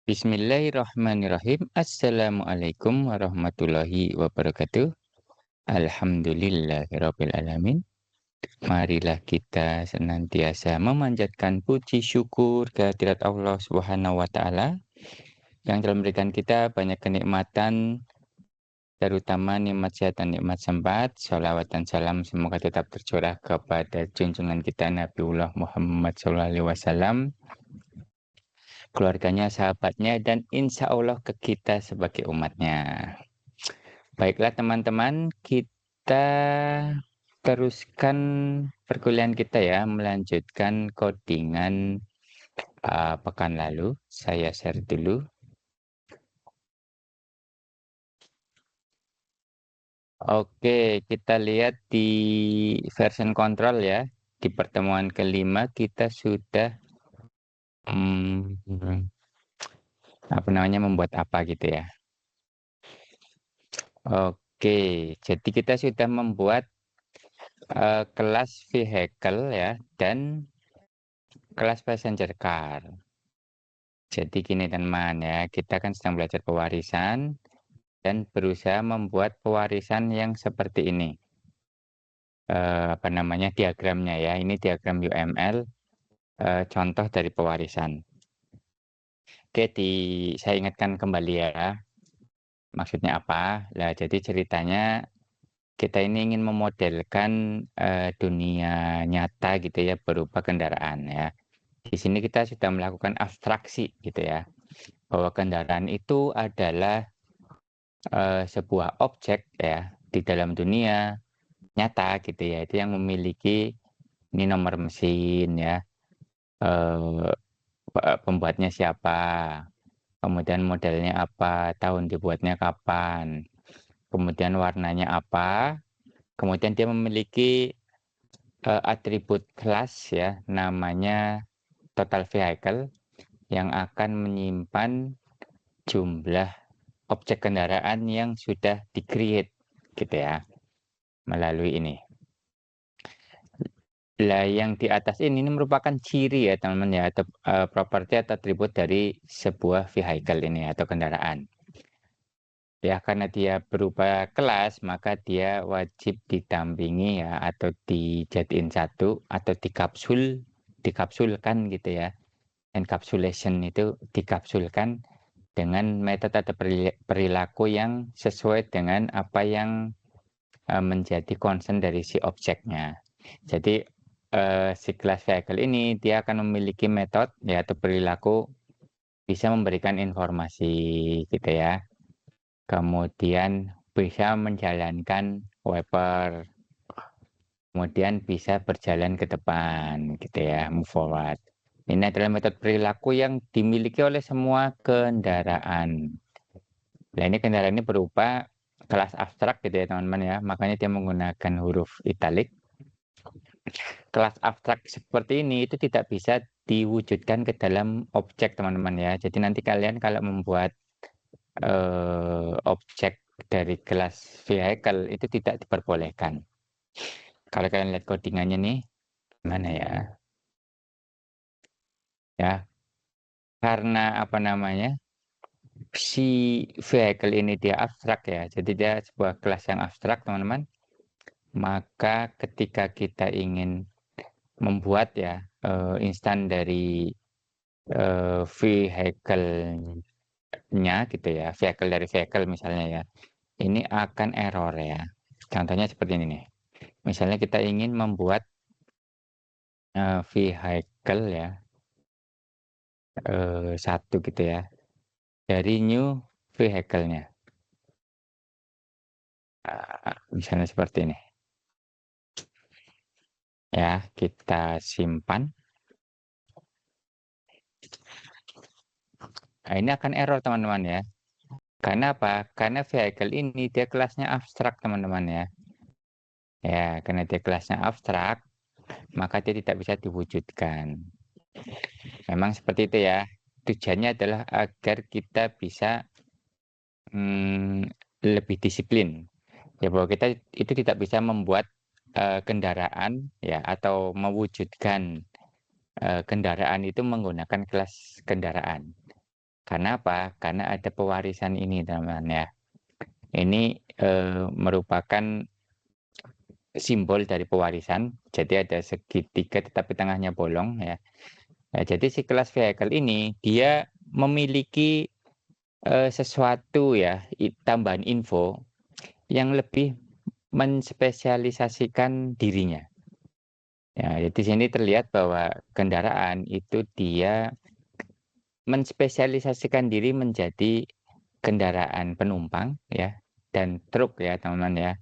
Bismillahirrahmanirrahim. Assalamualaikum warahmatullahi wabarakatuh. Alhamdulillahirabbil alamin. Marilah kita senantiasa memanjatkan puji syukur kehadirat Allah Subhanahu wa taala yang telah memberikan kita banyak kenikmatan, terutama nikmat sehat dan nikmat sempat. Shalawat dan salam semoga tetap tercurah kepada junjungan kita Nabiullah Muhammad SAW, keluarganya, sahabatnya, dan insya Allah ke kita sebagai umatnya. Baiklah teman-teman, kita teruskan perkuliahan kita ya, melanjutkan codingan pekan lalu. Saya share dulu. Oke, kita lihat di version control ya. Di pertemuan kelima kita sudah membuat apa gitu ya. Oke, jadi kita sudah membuat kelas vehicle ya dan kelas passenger car. Jadi gini teman ya, kita kan sedang belajar pewarisan dan berusaha membuat pewarisan yang seperti ini. Diagramnya ya. Ini diagram UML, contoh dari pewarisan. Oke, saya ingatkan kembali ya. Maksudnya apa? Nah, jadi ceritanya kita ini ingin memodelkan dunia nyata gitu ya berupa kendaraan ya. Di sini kita sudah melakukan abstraksi gitu ya, bahwa kendaraan itu adalah sebuah objek ya di dalam dunia nyata gitu ya, itu yang memiliki ini nomor mesin ya, pembuatnya siapa, kemudian modelnya apa, tahun dibuatnya kapan, kemudian warnanya apa, kemudian dia memiliki atribut kelas ya, namanya total vehicle, yang akan menyimpan jumlah objek kendaraan yang sudah di-create gitu ya, melalui ini. Lah yang di atas ini merupakan ciri ya teman-teman ya, atau properti atau atribut dari sebuah vehicle ini atau kendaraan. Ya, karena dia berupa kelas, maka dia wajib didampingi ya, atau dijadiin satu, atau dikapsulkan gitu ya. Encapsulation itu dikapsulkan dengan metode atau perilaku yang sesuai dengan apa yang menjadi concern dari si objeknya. Jadi si class vehicle ini dia akan memiliki metode ya atau perilaku, bisa memberikan informasi gitu ya. Kemudian bisa menjalankan wiper, kemudian bisa berjalan ke depan gitu ya, move forward. Ini adalah metode perilaku yang dimiliki oleh semua kendaraan. Nah, ini kendaraan ini berupa kelas abstrak gitu ya teman-teman ya, makanya dia menggunakan huruf italik. Kelas abstrak seperti ini itu tidak bisa diwujudkan ke dalam objek teman-teman ya. Jadi nanti kalian kalau membuat objek dari kelas vehicle itu tidak diperbolehkan. Kalau kalian lihat codingannya nih, mana ya? Ya, karena si vehicle ini dia abstrak ya. Jadi dia sebuah kelas yang abstrak, teman-teman. Maka ketika kita ingin membuat ya instan dari vehicle-nya gitu ya, vehicle dari vehicle misalnya ya, ini akan error ya. Contohnya seperti ini nih. Misalnya kita ingin membuat vehicle ya, satu gitu ya, dari new vehicle-nya. Misalnya seperti ini. Ya, kita simpan. Nah, ini akan error teman-teman ya. Karena apa? Karena vehicle ini dia kelasnya abstrak teman-teman ya. Ya, karena dia kelasnya abstrak, maka dia tidak bisa diwujudkan. Memang seperti itu ya. Tujuannya adalah agar kita bisa lebih disiplin. Ya, bahwa kita itu tidak bisa membuat kendaraan ya atau mewujudkan kendaraan itu menggunakan kelas kendaraan. Karena apa? Karena ada pewarisan ini, teman-teman ya. Ini merupakan simbol dari pewarisan. Jadi ada segitiga tetapi tengahnya bolong ya. Nah, jadi si kelas vehicle ini dia memiliki sesuatu ya, tambahan info yang lebih menspesialisasikan dirinya. Ya, di sini terlihat bahwa kendaraan itu dia menspesialisasikan diri menjadi kendaraan penumpang ya dan truk ya, teman-teman ya.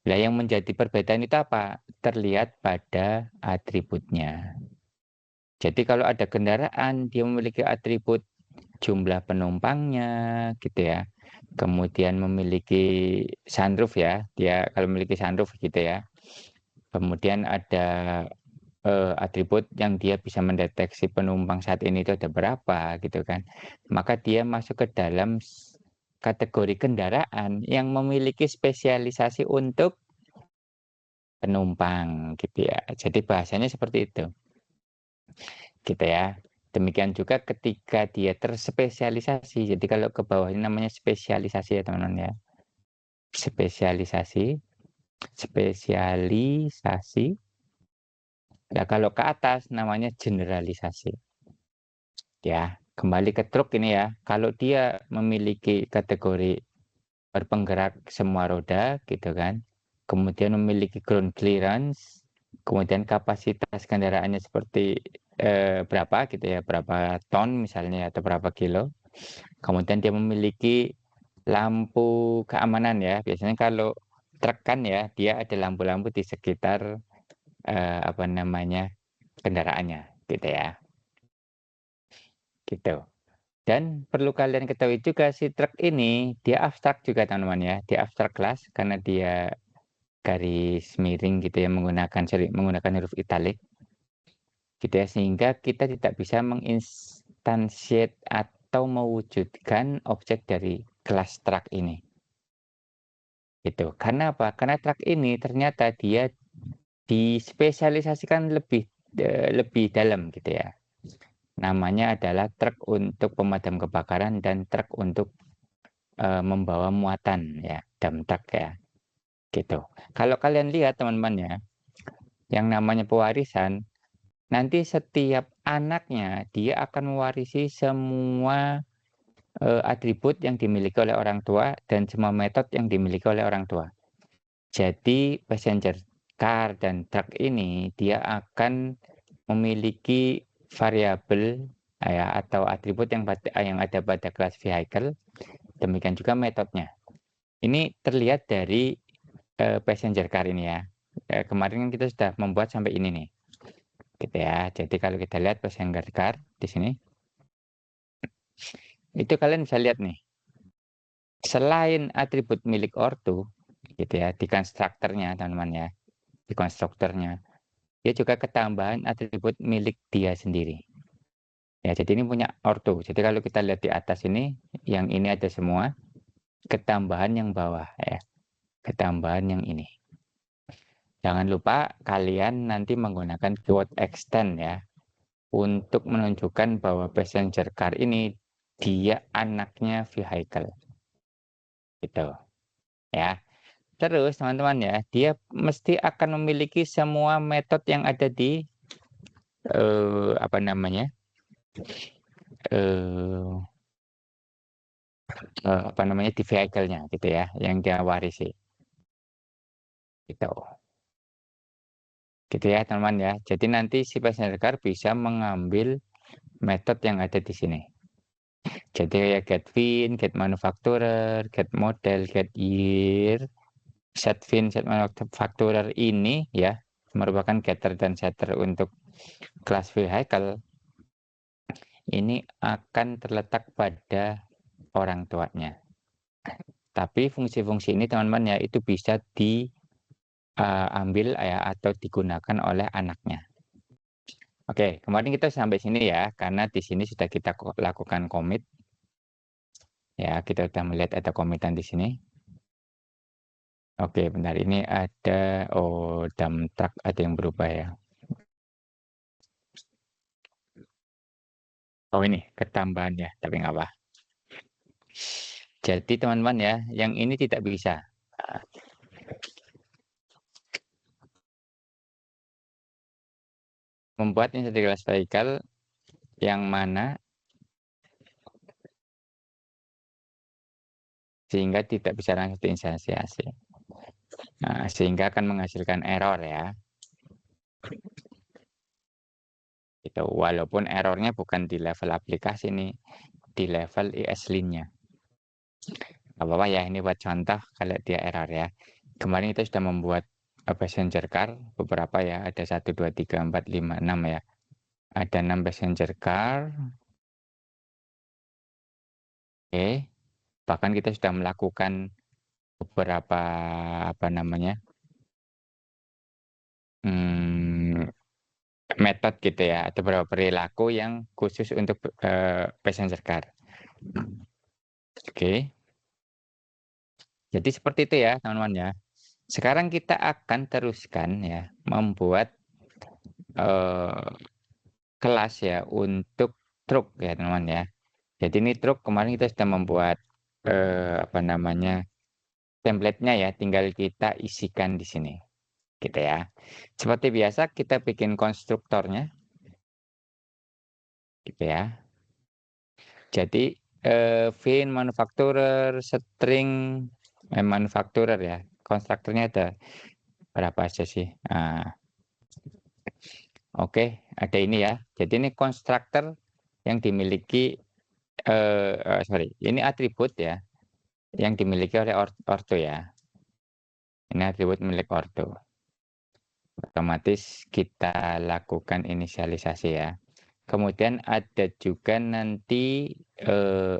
Nah, yang menjadi perbedaan itu apa? Terlihat pada atributnya. Jadi kalau ada kendaraan dia memiliki atribut jumlah penumpangnya gitu ya. Kemudian memiliki sunroof ya, dia kalau memiliki sunroof gitu ya. Kemudian ada atribut yang dia bisa mendeteksi penumpang saat ini itu ada berapa gitu kan. Maka dia masuk ke dalam kategori kendaraan yang memiliki spesialisasi untuk penumpang gitu ya. Jadi bahasanya seperti itu. Gitu ya. Demikian juga ketika dia terspesialisasi. Jadi kalau ke bawah ini namanya spesialisasi ya teman-teman ya. Spesialisasi, spesialisasi. Ya kalau ke atas namanya generalisasi. Ya, kembali ke truk ini ya. Kalau dia memiliki kategori berpenggerak semua roda gitu kan. Kemudian memiliki ground clearance, kemudian kapasitas kendaraannya seperti berapa gitu ya, berapa ton misalnya atau berapa kilo. Kemudian dia memiliki lampu keamanan ya. Biasanya kalau truk kan ya, dia ada lampu-lampu di sekitar apa namanya kendaraannya gitu ya. Gitu. Dan perlu kalian ketahui juga si truk ini dia abstrak juga teman-teman ya. Dia abstrak kelas karena dia garis miring gitu ya menggunakan huruf italik gitu ya, sehingga kita tidak bisa menginstansiate atau mewujudkan objek dari kelas truk ini. Gitu. Karena apa? Karena truk ini ternyata dia dispesialisasikan lebih dalam gitu ya. Namanya adalah truk untuk pemadam kebakaran dan truk untuk membawa muatan ya, dump truck ya. Gitu. Kalau kalian lihat teman-teman ya, yang namanya pewarisan, nanti setiap anaknya dia akan mewarisi semua atribut yang dimiliki oleh orang tua dan semua metode yang dimiliki oleh orang tua. Jadi passenger car dan truk ini dia akan memiliki variabel ya, atau atribut yang ada pada kelas vehicle, demikian juga metodenya. Ini terlihat dari passenger car ini ya. Kemarin kita sudah membuat sampai ini nih. Gitu ya. Jadi kalau kita lihat passenger car di sini, itu kalian bisa lihat nih. Selain atribut milik ortu, gitu ya, di konstruktornya teman-teman ya, di konstruktornya, dia juga ketambahan atribut milik dia sendiri. Ya, jadi ini punya ortu. Jadi kalau kita lihat di atas ini, yang ini ada semua, ketambahan yang bawah ya, ketambahan yang ini. Jangan lupa kalian nanti menggunakan keyword extend ya, untuk menunjukkan bahwa passenger car ini dia anaknya vehicle. Gitu ya. Terus teman-teman ya, dia mesti akan memiliki semua metode yang ada di apa namanya? eh apa namanya di vehicle-nya gitu ya, yang dia warisi. Gitu. Gitu ya, teman-teman ya. Jadi nanti si passenger car bisa mengambil metode yang ada di sini. Jadi kayak get VIN, get manufacturer, get model, get year, set VIN, set manufacturer ini ya merupakan getter dan setter untuk kelas vehicle. Ini akan terletak pada orang tuanya. Tapi fungsi-fungsi ini teman-teman ya itu bisa diambil ya atau digunakan oleh anaknya. Oke, kemarin kita sampai sini ya, karena di sini sudah kita lakukan commit. Ya, kita sudah melihat ada commitan di sini. Oke, bentar ini ada dump truck ada yang berubah ya. Oh ini ketambahan ya, tapi nggak apa. Jadi teman-teman ya, yang ini tidak bisa. Nah, membuat integral spherical yang mana sehingga tidak bisa langsung diinisiasi. Nah, sehingga akan menghasilkan error ya. Itu walaupun errornya bukan di level aplikasi nih, di level ESLint-nya. Gak apa-apa ya, ini buat contoh kalau dia error ya. Kemarin kita sudah membuat passenger car beberapa ya, ada 1, 2, 3, 4, 5, 6 ya. Ada 6 passenger car. Oke, bahkan kita sudah melakukan beberapa apa namanya metode gitu ya, atau beberapa perilaku yang khusus untuk passenger car. Oke, jadi seperti itu ya teman-teman ya. Sekarang kita akan teruskan ya membuat eh, kelas ya untuk truk ya teman-teman ya. Jadi ini truk kemarin kita sudah membuat apa namanya template-nya ya, tinggal kita isikan di sini gitu ya. Seperti biasa kita bikin konstruktornya gitu ya. Jadi VIN manufacturer string manufacturer ya. Konstruktornya ada berapa aja sih? Nah, oke, ada ini ya. Jadi ini konstruktor yang dimiliki sorry, ini atribut ya yang dimiliki oleh ordo ya. Ini atribut milik ordo. Otomatis kita lakukan inisialisasi ya. Kemudian ada juga nanti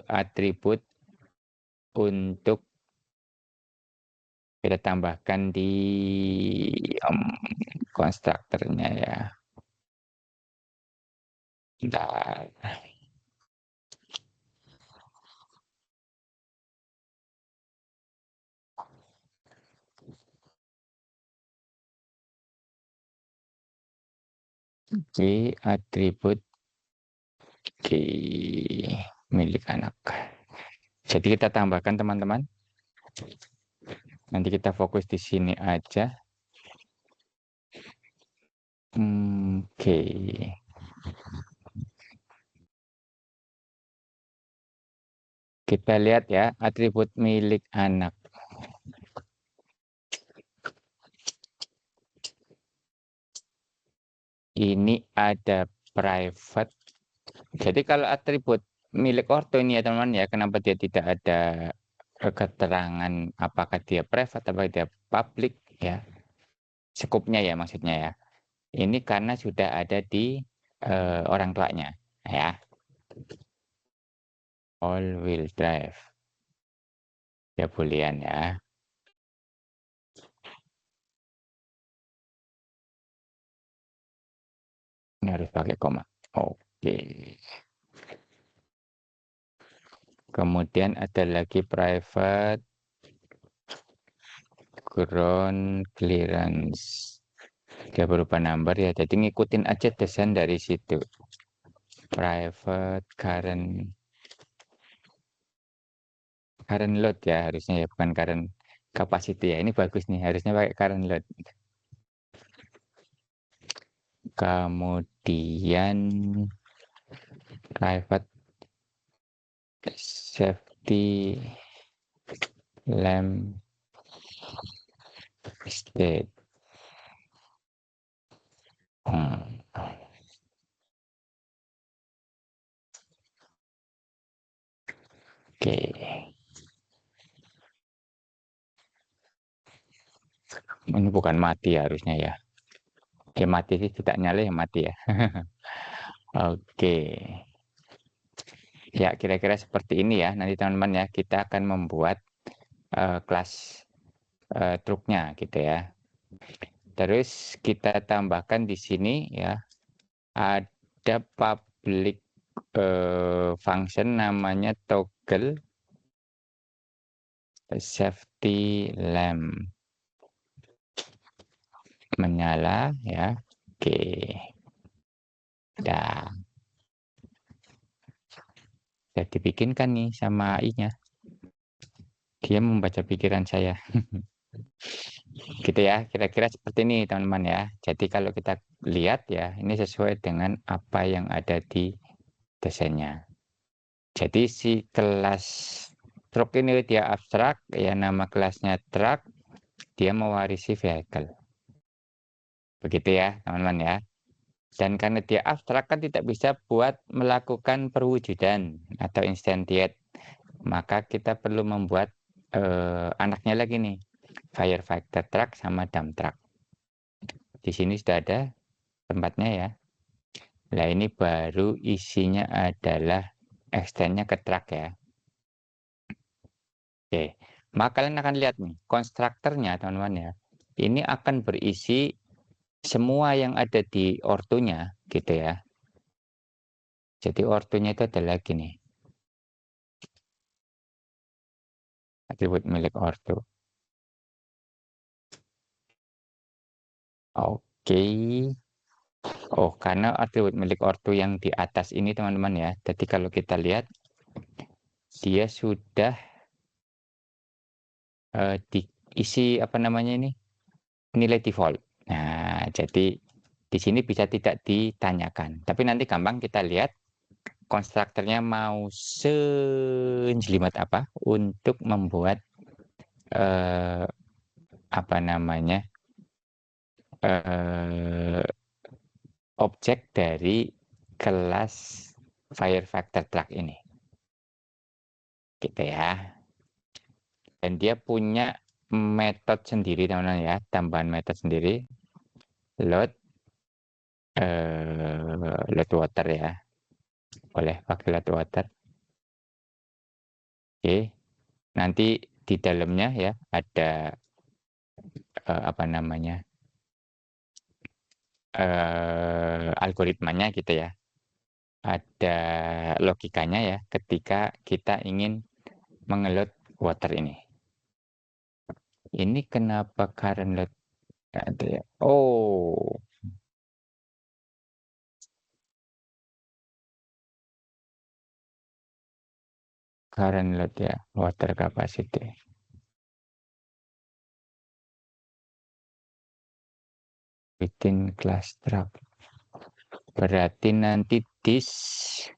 atribut untuk kita tambahkan di konstruktornya ya. Bentar. Di atribut di milik anak. Jadi kita tambahkan teman-teman. Nanti kita fokus di sini aja. Oke. Kita lihat ya atribut milik anak. Ini ada private. Jadi kalau atribut milik ordo ini ya teman-teman ya, kenapa dia tidak ada keterangan apakah dia private atau dia public ya, skupnya ya maksudnya ya. Ini karena sudah ada di orang tuanya ya. All wheel drive ya, boolean ya. Ini harus pakai koma. Oke. Kemudian ada lagi private ground clearance. Dia berupa number ya, jadi ngikutin aja desain dari situ. Private current load ya harusnya ya, bukan current capacity ya. Ini bagus nih, harusnya pakai current load. Kemudian private safety lamp state. Hmm. Oke, ini bukan mati ya, harusnya ya. Oke, mati sih tidak nyala ya, mati ya. Oke, ya kira-kira seperti ini ya. Nanti teman-teman ya, kita akan membuat kelas truknya gitu ya. Terus kita tambahkan di sini ya, ada public function namanya toggle safety lamp, menyala ya. Oke, dah. ya dibikinkan nih sama AI-nya. Dia membaca pikiran saya. Gitu ya, kira-kira seperti ini teman-teman ya. Jadi kalau kita lihat ya, ini sesuai dengan apa yang ada di desainnya. Jadi si kelas truk ini dia abstrak, ya nama kelasnya truck, dia mewarisi vehicle. Begitu ya teman-teman ya. Dan karena dia abstrak kan tidak bisa buat melakukan perwujudan atau instantiate. Maka kita perlu membuat anaknya lagi nih, firefighter truck sama dump truck. Di sini sudah ada tempatnya ya. Nah ini baru isinya adalah extendnya ke truck ya. Oke, maka kalian akan lihat nih, konstruktornya teman-teman ya. Ini akan berisi semua yang ada di ortunya gitu ya. Jadi ortunya itu adalah gini, atribut milik ortu. Oke. Oh, karena atribut milik ortu yang di atas ini teman-teman ya. Jadi kalau kita lihat, dia sudah diisi apa namanya ini, nilai default. Nah, jadi di sini bisa tidak ditanyakan. Tapi nanti gampang kita lihat konstruktornya mau sejelimet apa untuk membuat apa namanya eh, objek dari kelas firefighter truck ini, gitu ya. Dan dia punya metode sendiri teman-teman ya, tambahan metode sendiri, load load water ya, boleh pakai load water. Oke, nanti di dalamnya ya ada apa namanya algoritmanya gitu ya, ada logikanya ya ketika kita ingin mengeload water ini. Ini kenapa current load ada ya? Oh, current load ya, water capacity. Within class truck. Berarti nanti this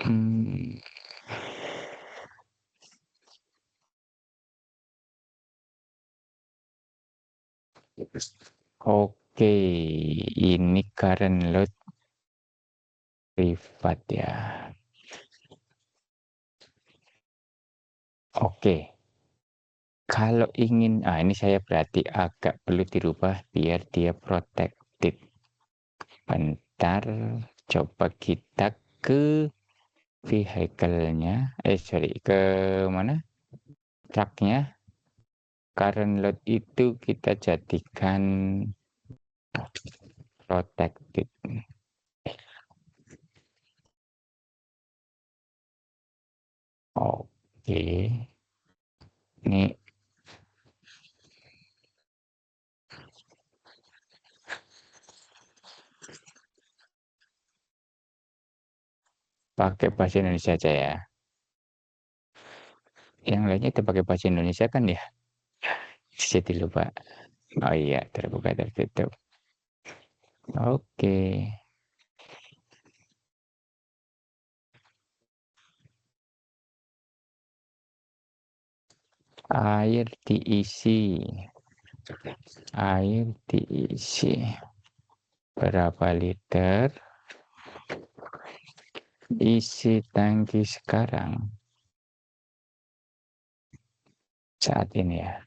hmm, oke, ini current load privat ya. Oke, kalau ingin, ini saya berarti agak perlu dirubah biar dia protected. Bentar, coba kita ke vehicle-nya, sorry, ke mana? Truknya. Current load itu kita jadikan protected. Oke, ini pakai bahasa Indonesia aja ya. Yang lainnya itu pakai bahasa Indonesia kan ya? Jadi lupa. Oh iya, terbuka tertutup. Oke. Air diisi. Air diisi. Berapa liter? Isi tangki sekarang. Saat ini ya.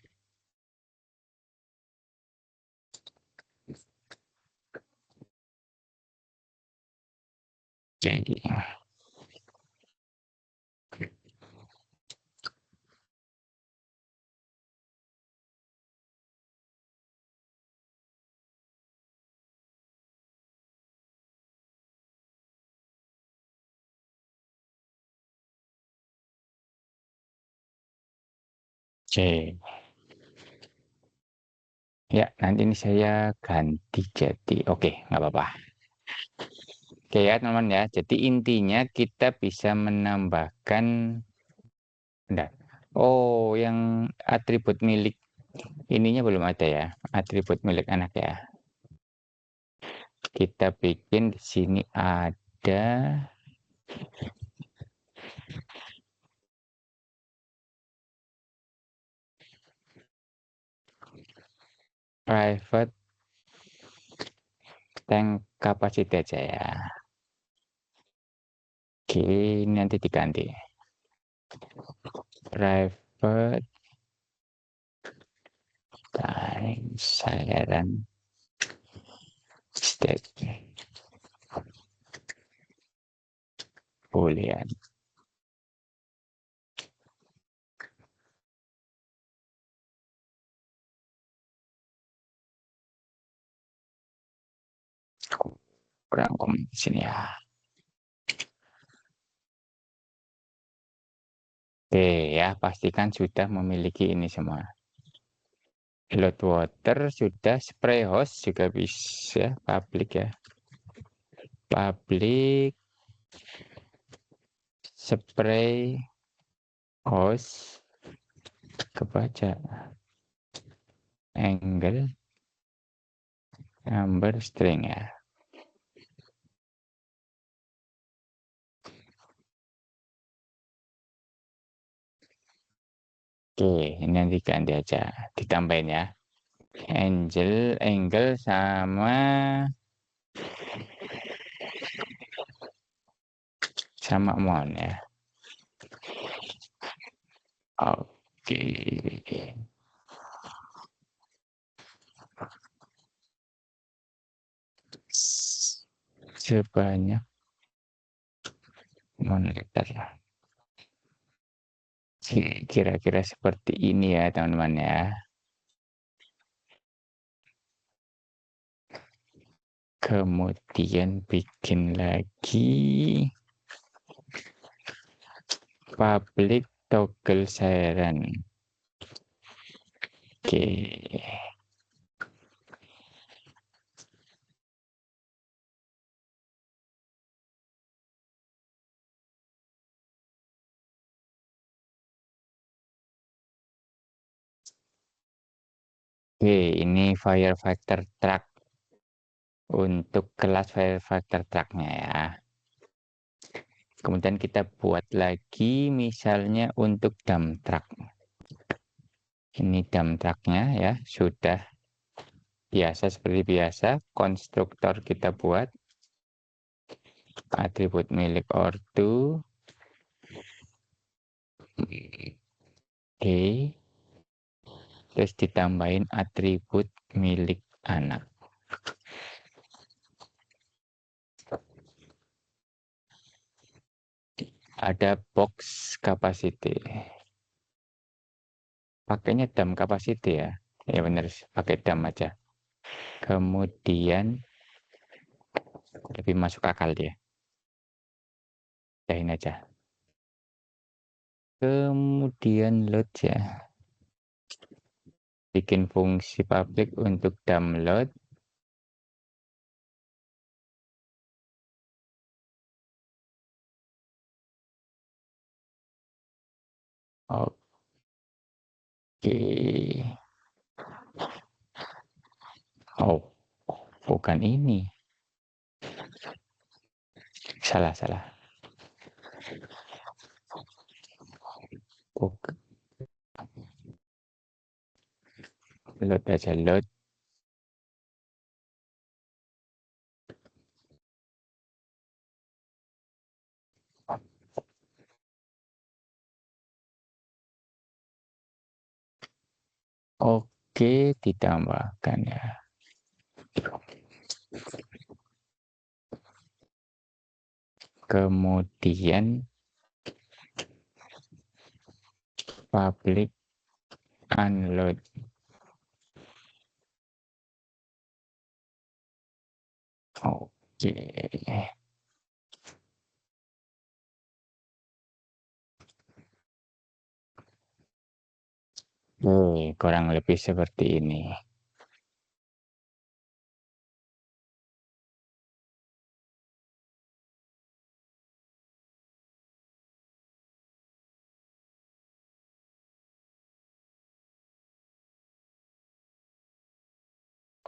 Jadi. Oke. Ya, nanti ini saya ganti jadi. Oke, nggak apa-apa. Oke ya teman-teman ya. Jadi intinya kita bisa menambahkan. Bentar. Oh, yang atribut milik ininya belum ada ya. Atribut milik anak ya. Kita bikin di sini ada private tank capacity aja ya. Oke, ini nanti diganti. Private tank cairan state boolean. Kurang komen di sini ya. Oke ya, pastikan sudah memiliki ini semua. Load water sudah, spray hose juga bisa, public ya. Public spray hose kebaca angle number string ya. Oke, ini nanti ganti aja, ditambahin ya. Angle sama mount ya. Oke. Sebanyak monitor ya. Kira-kira seperti ini ya teman-teman ya. Kemudian bikin lagi public toggle siren. Oke. Oke, ini firefighter truck. Untuk kelas firefighter trucknya ya. Kemudian kita buat lagi misalnya untuk dump truck. Ini dump trucknya ya, sudah biasa seperti biasa. Konstruktor kita buat. Atribut milik ortu. Oke. Terus ditambahin atribut milik anak. Ada box capacity. Pakainya dump capacity ya. Ya benar, pakai dump aja. Kemudian lebih masuk akal dia. Cahin aja. Kemudian load ya. Bikin fungsi public untuk download. Oke. Oh, bukan ini. Salah. Bukan. Load aja, load. Oke, ditambahkan ya. Kemudian public unload. Oke. Kurang lebih seperti ini.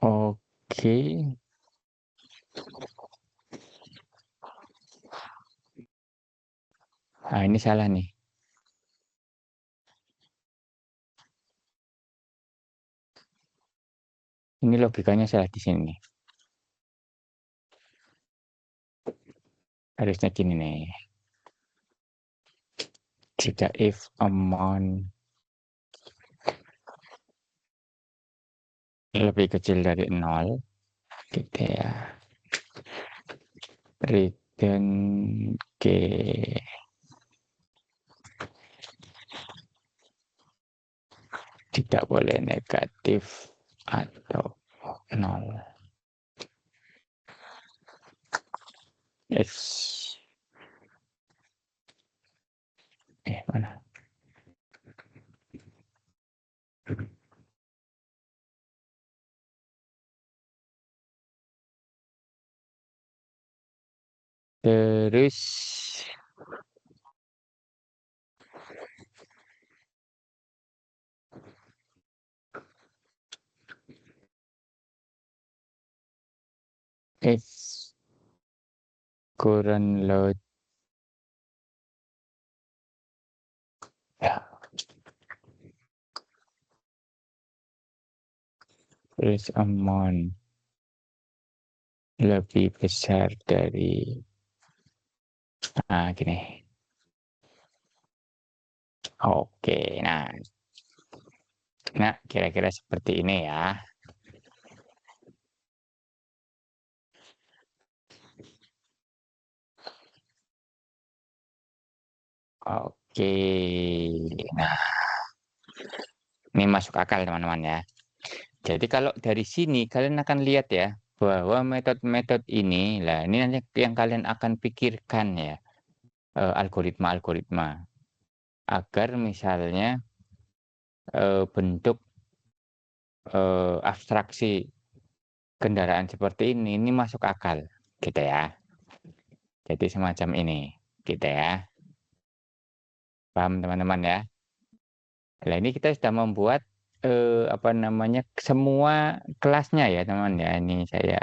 Oke. Nah, ini salah nih. Ini logikanya salah di sini nih. Harusnya gini nih. Jika if amount lebih kecil dari 0, gitu ya. Return G tidak boleh negatif atau 0. Yes. Mana? Terus if current load ya, terus amount lebih besar dari gini. Oke, nah kira-kira seperti ini ya. Oke, nah ini masuk akal teman-teman ya. Jadi kalau dari sini kalian akan lihat ya, bahwa metode-metode ini, lah ini nanti yang kalian akan pikirkan ya, algoritma-algoritma. Agar misalnya bentuk abstraksi kendaraan seperti ini masuk akal, gitu ya. Jadi semacam ini, gitu ya. Paham teman-teman ya? Nah ini kita sudah membuat apa namanya semua kelasnya ya teman ya. Ini saya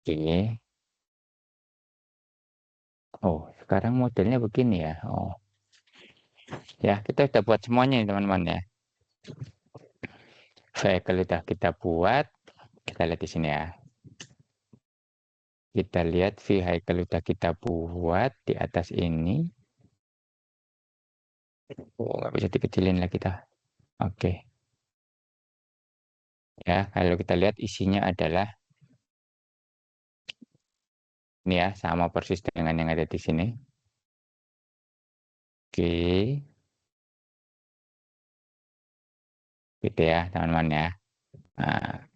oke. Oh sekarang modelnya begini ya. Oh ya kita sudah buat semuanya nih teman-teman ya. Vehicle sudah kita buat. Kita lihat di sini ya. Kita lihat vehicle sudah kita buat di atas ini. Oh nggak bisa dikecilin lagi kita. Oke. Ya kalau kita lihat isinya adalah ini ya sama persis dengan yang ada di sini. Oke. Gitu ya teman-teman ya. Nah,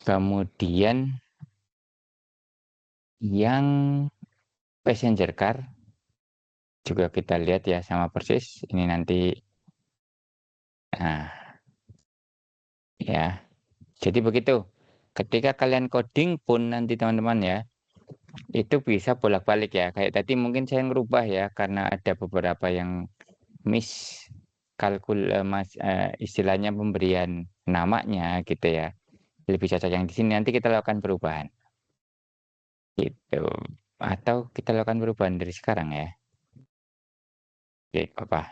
kemudian yang passenger car juga kita lihat ya sama persis. Ini nanti, nah ya. Jadi begitu. Ketika kalian coding pun nanti teman-teman ya, itu bisa bolak-balik ya. Kayak tadi mungkin saya ngerubah ya karena ada beberapa yang miss istilahnya pemberian namanya gitu ya. Lebih cocok yang di sini nanti kita lakukan perubahan gitu. Atau kita lakukan perubahan dari sekarang ya. Oke, apa?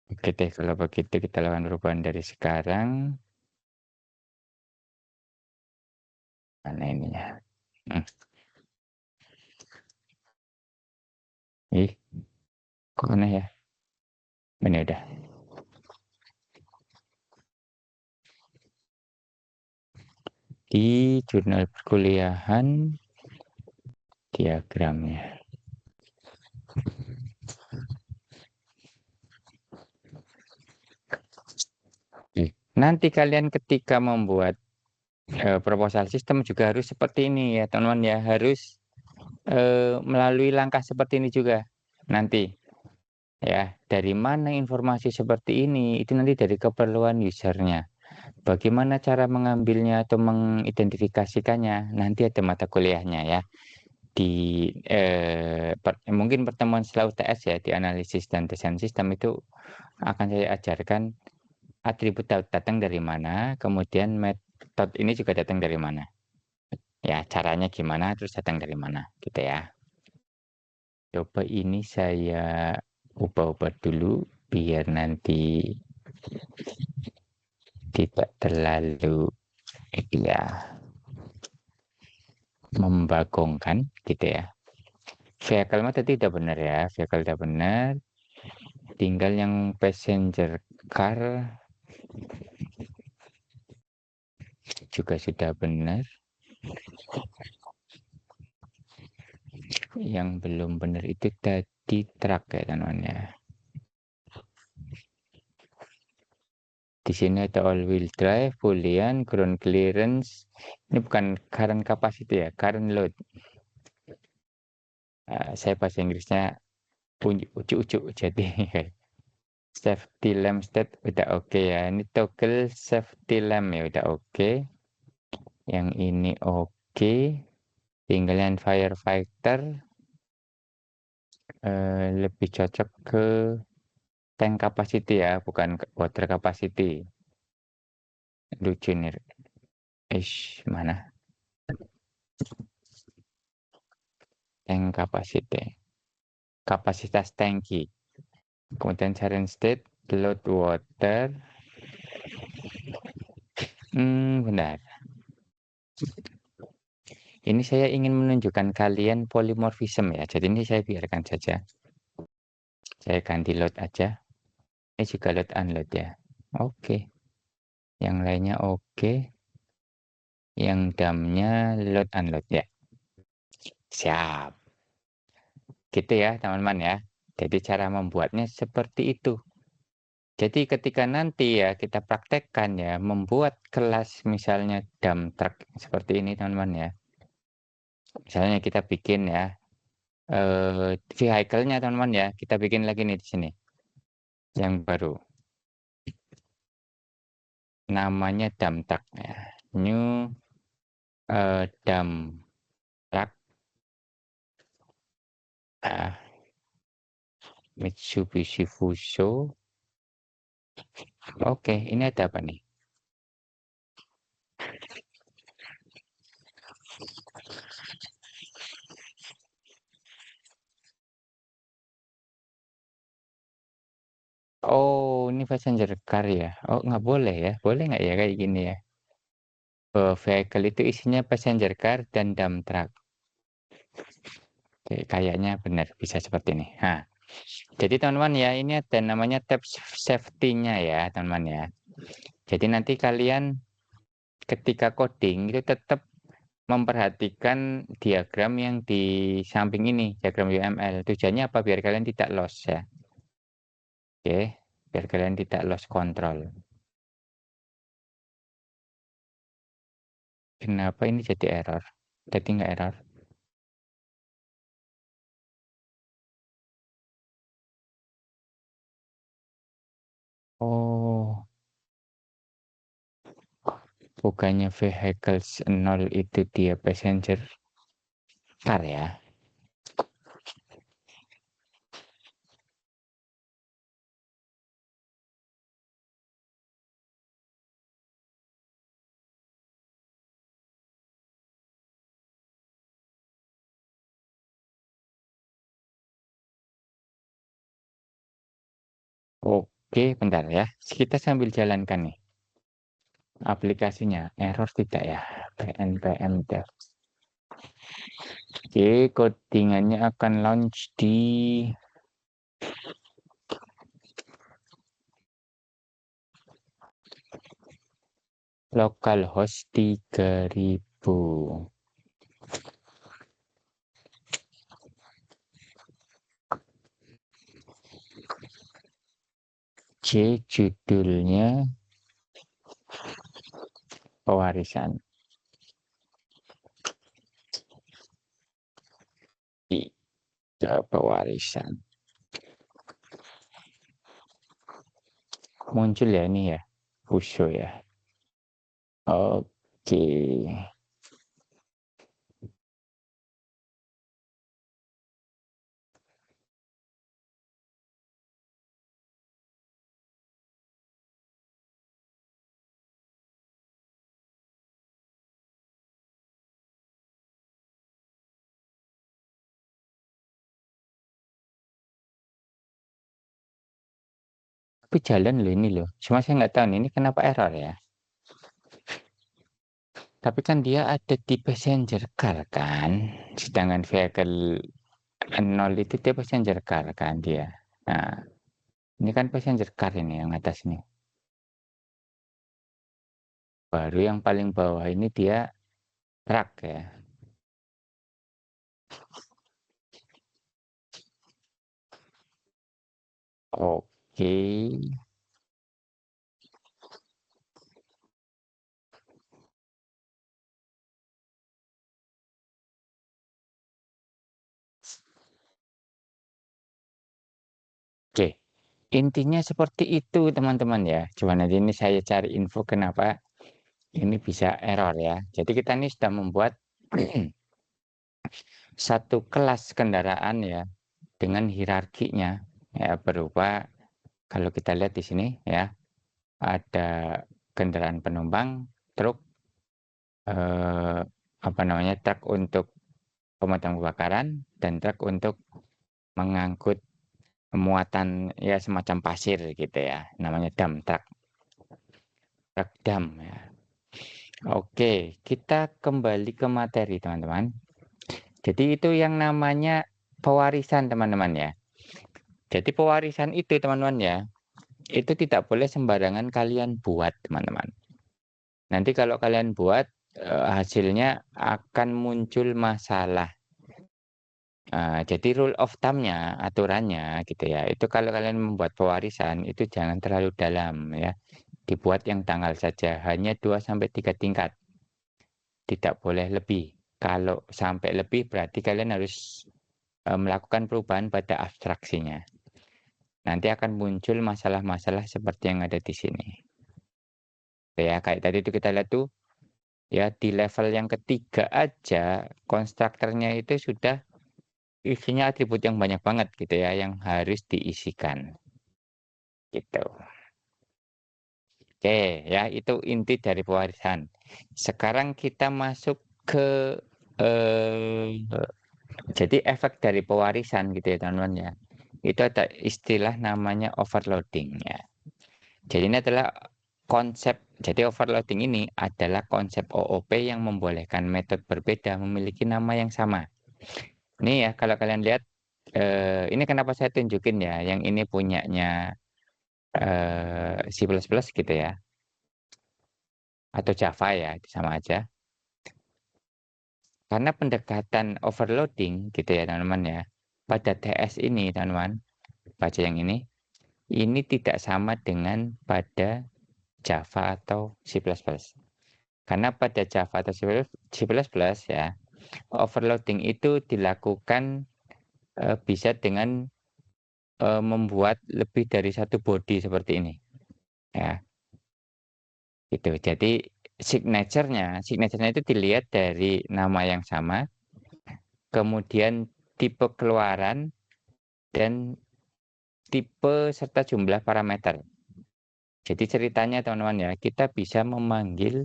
Oke deh, kalau begitu kita lakukan perubahan dari sekarang. Mana ininya? Hmm. Ih, kok aneh ya? Ini udah. Di jurnal perkuliahan diagramnya. Nanti kalian ketika membuat proposal sistem juga harus seperti ini ya teman-teman ya. Harus melalui langkah seperti ini juga. Nanti ya, dari mana informasi seperti ini? Itu nanti dari keperluan usernya. Bagaimana cara mengambilnya atau mengidentifikasikannya? Nanti ada mata kuliahnya ya. di mungkin pertemuan setelah UTS ya, di analisis dan desain sistem itu akan saya ajarkan atribut datang dari mana, kemudian metode ini juga datang dari mana. Ya, caranya gimana, terus datang dari mana, gitu ya. Coba ini saya ubah-ubah dulu biar nanti tidak terlalu ya membagongkan gitu ya. Vehicle mah tadi udah benar ya, vehicle udah benar. Tinggal yang passenger car juga sudah benar. Yang belum benar itu tadi truk ya teman-teman ya. Di sini ada all wheel drive, boolean, ground clearance. Ini bukan current capacity ya, current load. Saya bahasa Inggrisnya ucu-ucu jadi safety lamp state udah oke ya. Ini toggle safety lamp ya udah oke. Yang ini oke. Tinggal yang firefighter lebih cocok ke tank capacity ya, bukan water capacity. Lucu nih. Mana? Tank capacity. Kapasitas tangki. Kemudian current state, load water. Benar. Ini saya ingin menunjukkan kalian polymorphism ya. Jadi ini saya biarkan saja. Saya ganti load aja. Ini juga load unload ya. Oke. Yang lainnya oke. Yang damnya load unload ya. Siap. Gitu ya teman-teman ya. Jadi cara membuatnya seperti itu. Jadi ketika nanti ya kita praktekkan ya membuat kelas misalnya dump truck seperti ini teman-teman ya. Misalnya kita bikin ya vehicle-nya teman-teman ya. Kita bikin lagi nih di sini. Yang baru. Namanya dump truck ya. New dump truck Mitsubishi Fuso. Oke, ini ada apa nih? Oh, ini passenger car ya? Oh, nggak boleh ya? Boleh nggak ya kayak gini ya? Vehicle itu isinya passenger car dan dump truck. Oke, kayaknya benar bisa seperti ini. Nah, jadi teman-teman ya, ini ada namanya tab safety-nya ya, teman-teman ya. Jadi nanti kalian ketika coding itu tetap memperhatikan diagram yang di samping ini, diagram UML. Tujuannya apa? Biar kalian tidak loss ya. Oke, biar kalian tidak loss control. Kenapa ini jadi error? Jadi nggak error? Oh, bukannya vehicles 0 itu dia passenger car ya? Oke, bentar ya. Kita sambil jalankan nih. Aplikasinya error tidak ya? PNPM dev. Oke, codingannya akan launch di localhost 3000. C judulnya pewarisan. I pewarisan. Muncul ya ini ya. Fuso ya. Oke. tapi jalan loh ini loh. Cuma saya nggak tahu nih, ini kenapa error ya. Tapi kan dia ada di passenger car kan. Sedangkan vehicle 0 itu dia passenger car kan dia. Nah, ini kan passenger car ini yang atas nih. Baru yang paling bawah ini dia truck ya. Oke. Oke. Intinya seperti itu teman-teman ya. Coba nanti ini saya cari info kenapa ini bisa error ya. Jadi kita ini sudah membuat satu kelas kendaraan ya dengan hierarkinya ya berupa kalau kita lihat di sini ya ada kendaraan penumpang, truk apa namanya truk untuk pemadam kebakaran dan truk untuk mengangkut muatan ya semacam pasir gitu ya namanya dump truck truk dump ya. Oke, kita kembali ke materi teman-teman. Jadi itu yang namanya pewarisan teman-teman ya. Jadi pewarisan itu teman-teman ya, itu tidak boleh sembarangan kalian buat teman-teman. Nanti kalau kalian buat hasilnya akan muncul masalah. Jadi rule of thumb-nya, aturannya gitu ya, itu kalau kalian membuat pewarisan itu jangan terlalu dalam ya. Dibuat yang tanggal saja, hanya 2 sampai 3 tingkat. Tidak boleh lebih. Kalau sampai lebih berarti kalian harus melakukan perubahan pada abstraksinya. Nanti akan muncul masalah-masalah seperti yang ada di sini. Ya, kayak tadi itu kita lihat tuh, ya di level yang ketiga aja konstruktornya itu sudah isinya atribut yang banyak banget gitu ya, yang harus diisikan. Gitu. Oke, ya itu inti dari pewarisan. Sekarang kita masuk ke eh, jadi efek dari pewarisan gitu ya teman-teman ya. Itu ada istilah namanya overloading ya. Jadi ini adalah konsep, jadi overloading ini adalah konsep OOP yang membolehkan metode berbeda memiliki nama yang sama. Ini ya kalau kalian lihat, ini kenapa saya tunjukin ya, yang ini punyanya C++ gitu ya, atau Java ya, sama aja. Karena pendekatan overloading gitu ya teman-teman ya, pada TS ini teman-teman, baca yang ini tidak sama dengan pada Java atau C++. Karena pada Java atau C++ ya, overloading itu dilakukan bisa dengan membuat lebih dari satu body seperti ini. Ya, gitu. Jadi signaturenya itu dilihat dari nama yang sama, kemudian tipe keluaran dan tipe serta jumlah parameter. Jadi ceritanya teman-teman ya, kita bisa memanggil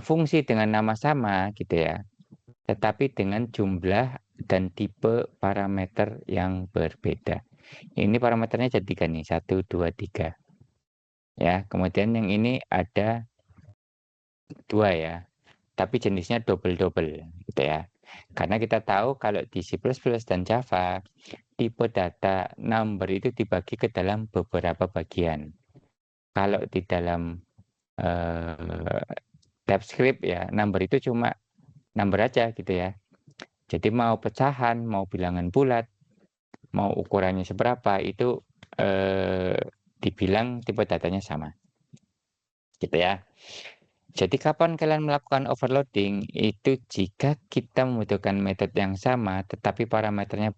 fungsi dengan nama sama gitu ya, tetapi dengan jumlah dan tipe parameter yang berbeda. Ini parameternya jadi tiga nih, 1, 2, 3. Ya, kemudian yang ini ada 2 ya, tapi jenisnya double-double gitu ya. Karena kita tahu kalau di C++ dan Java, tipe data number itu dibagi ke dalam beberapa bagian. Kalau di dalam TypeScript ya, number itu cuma number aja gitu ya. Jadi mau pecahan, mau bilangan bulat, mau ukurannya seberapa, itu dibilang tipe datanya sama. Gitu ya. Jadi kapan kalian melakukan overloading? Itu jika kita membutuhkan metode yang sama, tetapi parameternya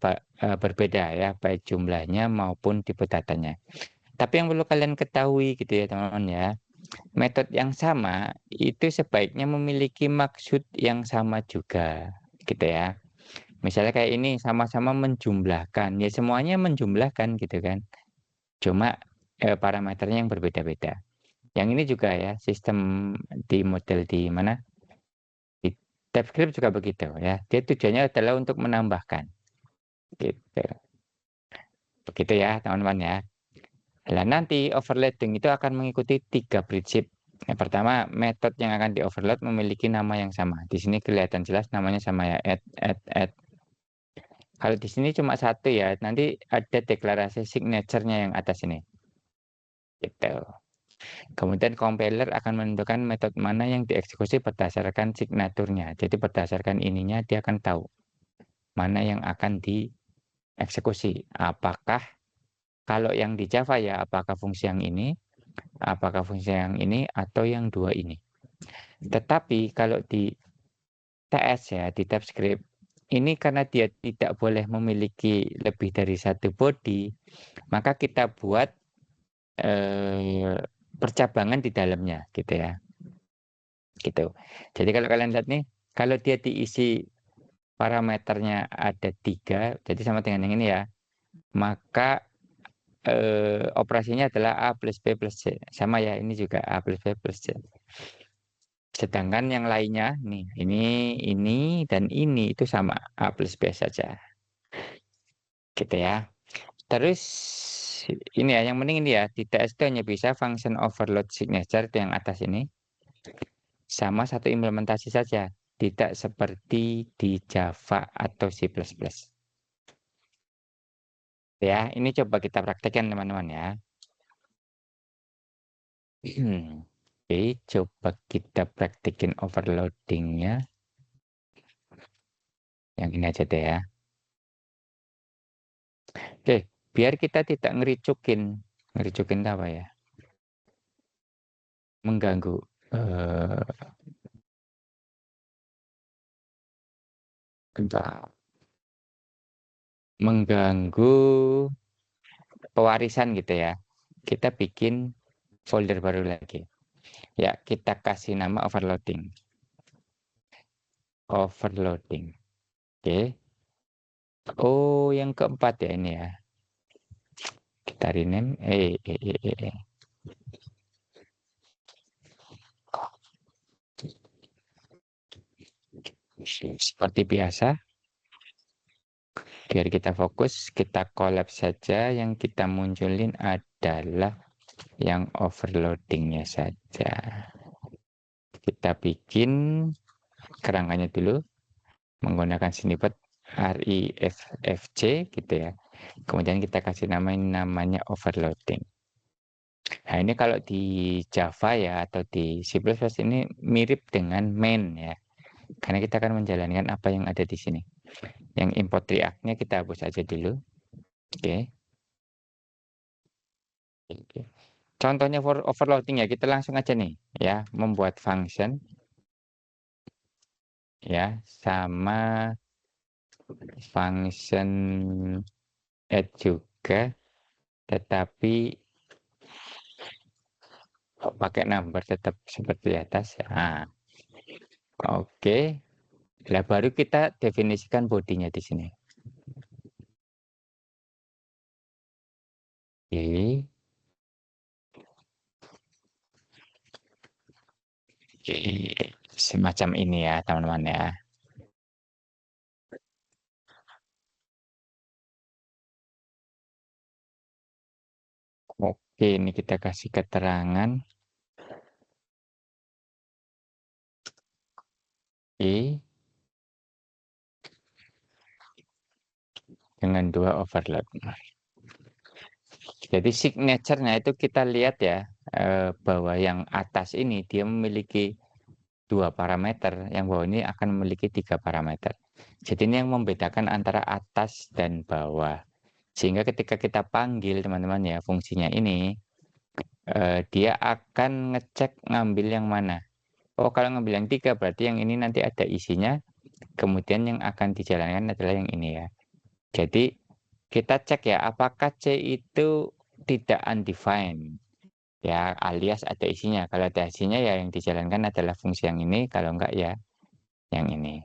berbeda ya, baik jumlahnya maupun tipe datanya. Tapi yang perlu kalian ketahui gitu ya teman-teman ya, metode yang sama itu sebaiknya memiliki maksud yang sama juga gitu ya. Misalnya kayak ini sama-sama menjumlahkan, ya semuanya menjumlahkan gitu kan. Cuma parameternya yang berbeda-beda. Yang ini juga ya, sistem di model di mana? Di TypeScript juga begitu ya. Dia tujuannya adalah untuk menambahkan. Gitu. Begitu ya, teman-teman ya. Nah, nanti overloading itu akan mengikuti 3 prinsip. Yang pertama, metode yang akan di-overload memiliki nama yang sama. Di sini kelihatan jelas namanya sama ya, add. Kalau di sini cuma satu ya, nanti ada deklarasi signature-nya yang atas ini. Gitu. Kemudian compiler akan menentukan metode mana yang dieksekusi berdasarkan signaturnya. Jadi berdasarkan ininya dia akan tahu mana yang akan dieksekusi. Apakah kalau yang di Java ya, apakah fungsi yang ini, apakah fungsi yang ini, atau yang dua ini. Tetapi kalau di TS ya, di TypeScript, ini karena dia tidak boleh memiliki lebih dari satu body, maka kita buat percabangan di dalamnya, gitu ya. Gitu. Jadi kalau kalian lihat nih, kalau dia diisi parameternya ada 3, jadi sama dengan yang ini ya, maka operasinya adalah A plus B plus C. Sama ya, ini juga A plus B plus C. Sedangkan yang lainnya, nih, ini, dan ini itu sama A plus B saja. Gitu ya. Terus, ini ya, yang penting ini ya, di TS itu hanya bisa function overload signature itu yang atas ini, sama satu implementasi saja. Tidak seperti di Java atau C++. Ya, ini coba kita praktekkan teman-teman ya. Oke, coba kita praktekin overloadingnya. Yang ini aja deh ya. Oke, biar kita tidak ngericukin. Ngericukin itu apa ya? Mengganggu. Bentar. Mengganggu pewarisan gitu ya. Kita bikin folder baru lagi. Ya, kita kasih nama overloading. Overloading. Oke. Oh, yang keempat ya ini ya. Kita rename. Seperti biasa, biar kita fokus, kita collab saja. Yang kita munculin adalah yang overloadingnya saja. Kita bikin kerangkanya dulu menggunakan snippet RIFFC gitu ya. Kemudian kita kasih namanya overloading. Nah, ini kalau di Java ya atau di C++ ini mirip dengan main ya. Karena kita akan menjalankan apa yang ada di sini. Yang import React-nya kita hapus aja dulu. Oke. Oke. Contohnya for overloading ya, kita langsung aja nih ya, membuat function ya sama function add juga, tetapi pakai number tetap seperti atas ya. Nah, oke. Lah baru kita definisikan bodinya di sini. Oke. Oke. Semacam ini ya, teman-teman ya. Oke, ini kita kasih keterangan. Oke. Dengan 2 overload. Jadi signature-nya itu kita lihat ya, bahwa yang atas ini dia memiliki 2 parameter, yang bawah ini akan memiliki 3 parameter. Jadi ini yang membedakan antara atas dan bawah. Sehingga ketika kita panggil teman-teman ya fungsinya ini, dia akan ngecek ngambil yang mana. Oh, kalau ngambil yang 3 berarti yang ini nanti ada isinya, kemudian yang akan dijalankan adalah yang ini ya. Jadi kita cek ya apakah C itu tidak undefined. Ya, alias ada isinya. Kalau ada isinya ya yang dijalankan adalah fungsi yang ini, kalau enggak ya yang ini.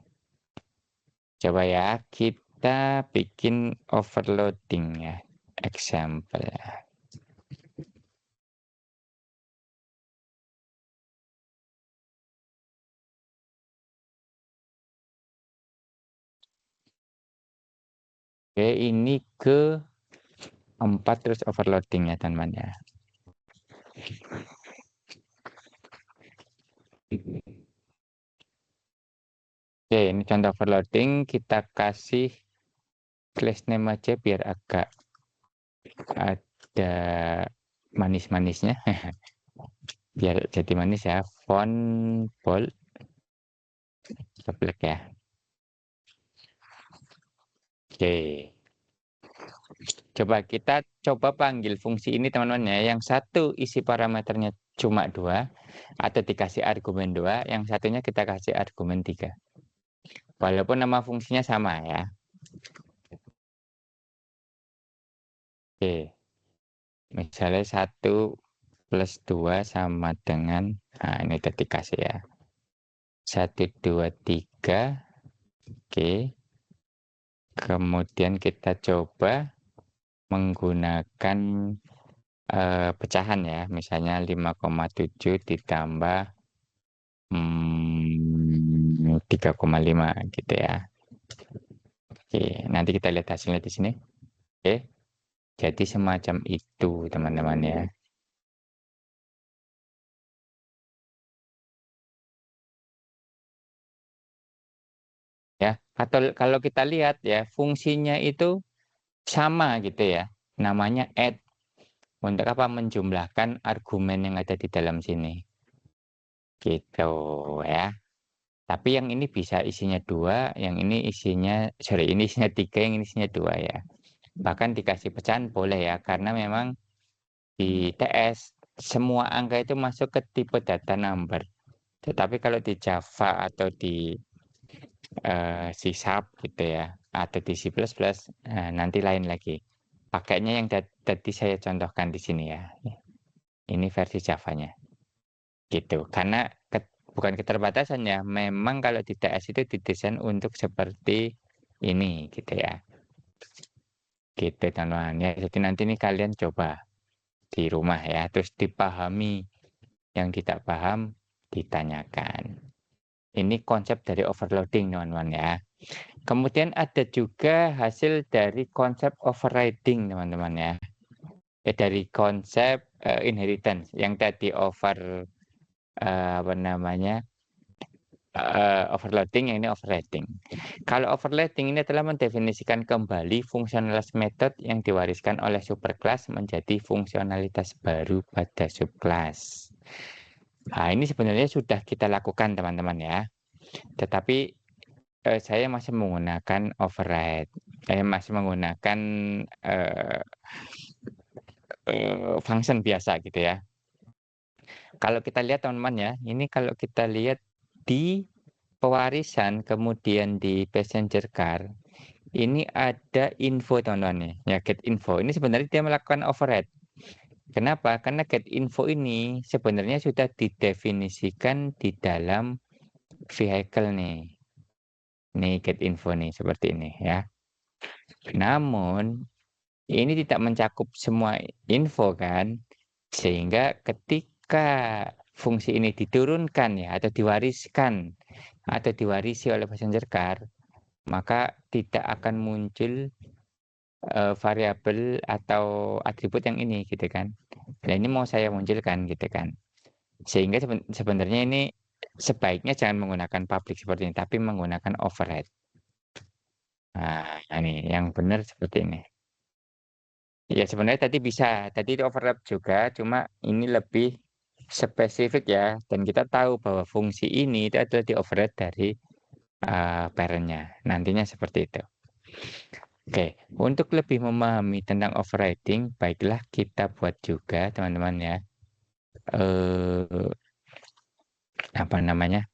Coba ya, kita bikin overloading ya. Example. Oke, ini ke 4 terus overloading ya teman-teman ya. Oke, ini contoh overloading, kita kasih class name aja biar agak ada manis-manisnya. Biar jadi manis ya, font bold, double ya. Oke. Coba kita panggil fungsi ini teman-teman ya. Yang satu isi parameternya cuma 2 atau dikasih argumen 2, yang satunya kita kasih argumen 3. Walaupun nama fungsinya sama ya. Oke. Misalnya 1 plus 2 sama dengan, nah ini udah dikasih ya. 1, 2, 3. Oke. Kemudian kita coba menggunakan pecahan ya, misalnya 5,7 ditambah 3,5 gitu ya. Oke, nanti kita lihat hasilnya di sini. Oke, jadi semacam itu teman-teman ya. Ya, atau kalau kita lihat ya, fungsinya itu sama gitu ya. Namanya add. Untuk apa? Menjumlahkan argumen yang ada di dalam sini. Gitu ya. Tapi yang ini bisa isinya 2, yang ini isinya, sorry, ini isinya 3, yang ini isinya 2 ya. Bahkan dikasih pecahan boleh ya, karena memang di TS semua angka itu masuk ke tipe data number. Tetapi kalau di Java atau di C# gitu ya, atau di C++, nanti lain lagi. Pakainya yang tadi saya contohkan di sini ya. Ini versi Javanya. Gitu. Karena bukan keterbatasan ya, memang kalau di TS itu didesain untuk seperti ini gitu ya. Gitu teman-teman ya. Jadi nanti nih kalian coba di rumah ya, terus dipahami, yang tidak paham ditanyakan. Ini konsep dari overloading teman-teman ya. Kemudian ada juga hasil dari konsep overriding teman-teman ya. Dari konsep inheritance yang tadi apa namanya, overloading, yang ini overriding. Kalau overloading ini adalah mendefinisikan kembali fungsionalitas method yang diwariskan oleh superclass menjadi fungsionalitas baru pada subclass. Nah, ini sebenarnya sudah kita lakukan teman-teman ya. Tetapi saya masih menggunakan override. Saya masih menggunakan function biasa gitu ya. Kalau kita lihat teman-teman ya, ini kalau kita lihat di pewarisan kemudian di passenger car, ini ada info teman-teman nih, ya get info. Ini sebenarnya dia melakukan override. Kenapa? Karena get info ini sebenarnya sudah didefinisikan di dalam vehicle nih. Nih get info nih seperti ini ya. Namun ini tidak mencakup semua info kan, sehingga ketika fungsi ini diturunkan ya atau diwariskan atau diwarisi oleh passenger car, maka tidak akan muncul variabel atau atribut yang ini gitu kan. Nah ini mau saya munculkan gitu kan. Sehingga sebenarnya ini sebaiknya jangan menggunakan public seperti ini, tapi menggunakan override. Nah ini yang benar seperti ini. Ya sebenarnya tadi bisa, tadi di overlap juga, cuma ini lebih spesifik ya. Dan kita tahu bahwa fungsi ini itu adalah di override dari parent-nya. Nantinya seperti itu. Oke, untuk lebih memahami tentang overriding, baiklah kita buat juga teman-teman ya. Eh, apa namanya?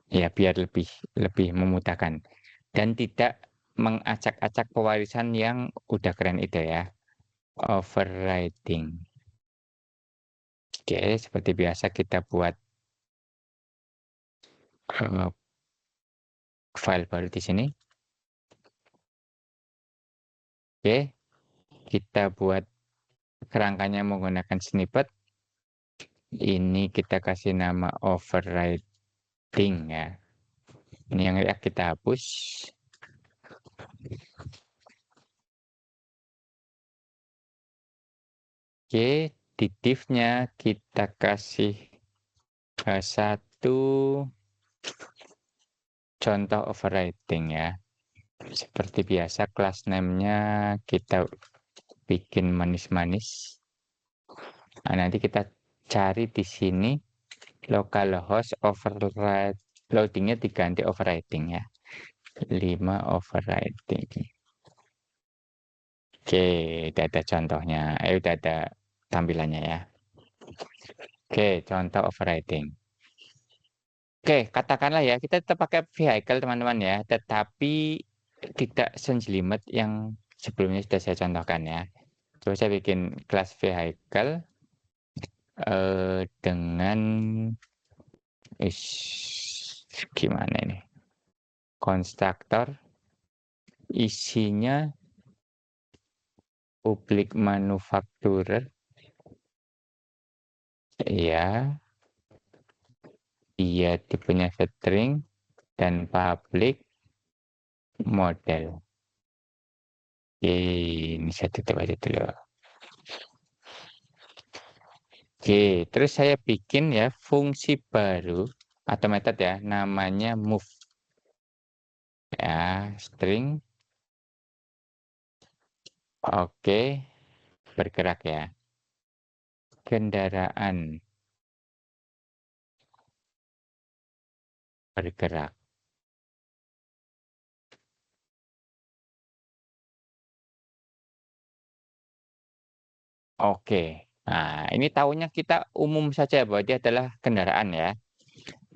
Ya biar lebih memudahkan dan tidak mengacak-acak pewarisan yang udah keren itu ya. Overriding. Oke, seperti biasa kita buat file baru di sini. Oke, kita buat kerangkanya menggunakan snippet. Ini kita kasih nama overriding ya. Ini yang kita hapus. Oke, di div-nya kita kasih satu contoh overriding ya. Seperti biasa class name-nya kita bikin manis-manis. Nah, nanti kita cari di sini localhost override loadingnya diganti overriding ya. 5 overriding. Oke, udah ada contohnya. Udah ada tampilannya ya. Oke, contoh overriding. Oke, katakanlah ya, kita tetap pakai vehicle teman-teman ya, tetapi tidak senjelimet yang sebelumnya sudah saya contohkan ya. Coba saya bikin kelas vehicle dengan gimana ini? Konstruktor isinya public manufacturer ya, dia tipenya string dan public model. Oke, ini saya tutup aja dulu. Oke, terus saya bikin ya fungsi baru atau metode ya, namanya move. Ya, string. Oke, bergerak ya. Kendaraan bergerak. Oke. Nah, ini tahunya kita umum saja bahwa dia adalah kendaraan ya.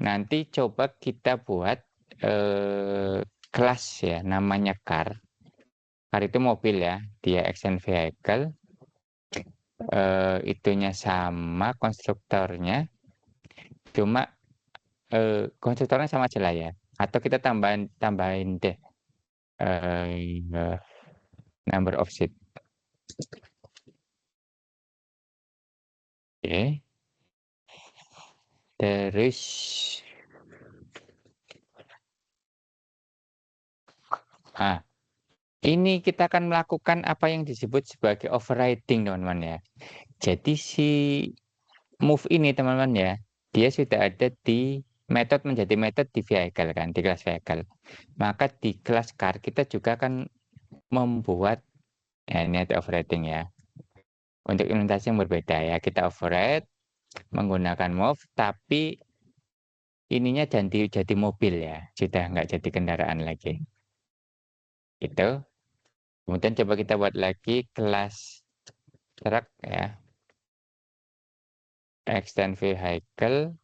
Nanti coba kita buat kelas ya, namanya car. Car itu mobil ya, dia action vehicle. Itunya sama konstruktornya, cuma konstruktornya sama aja lah ya. Atau kita tambahin deh number of seat. Oke. Terus ini kita akan melakukan apa yang disebut sebagai overriding teman-teman ya. Jadi si move ini teman-teman ya, dia sudah ada di menjadi metode di vehicle kan, di kelas vehicle. Maka di kelas car kita juga akan membuat, ya ini ada overriding ya. Untuk implementasi yang berbeda ya, kita override menggunakan move, tapi ininya jadi mobil ya, sudah nggak jadi kendaraan lagi. Itu. Kemudian coba kita buat lagi kelas truck ya, extend vehicle,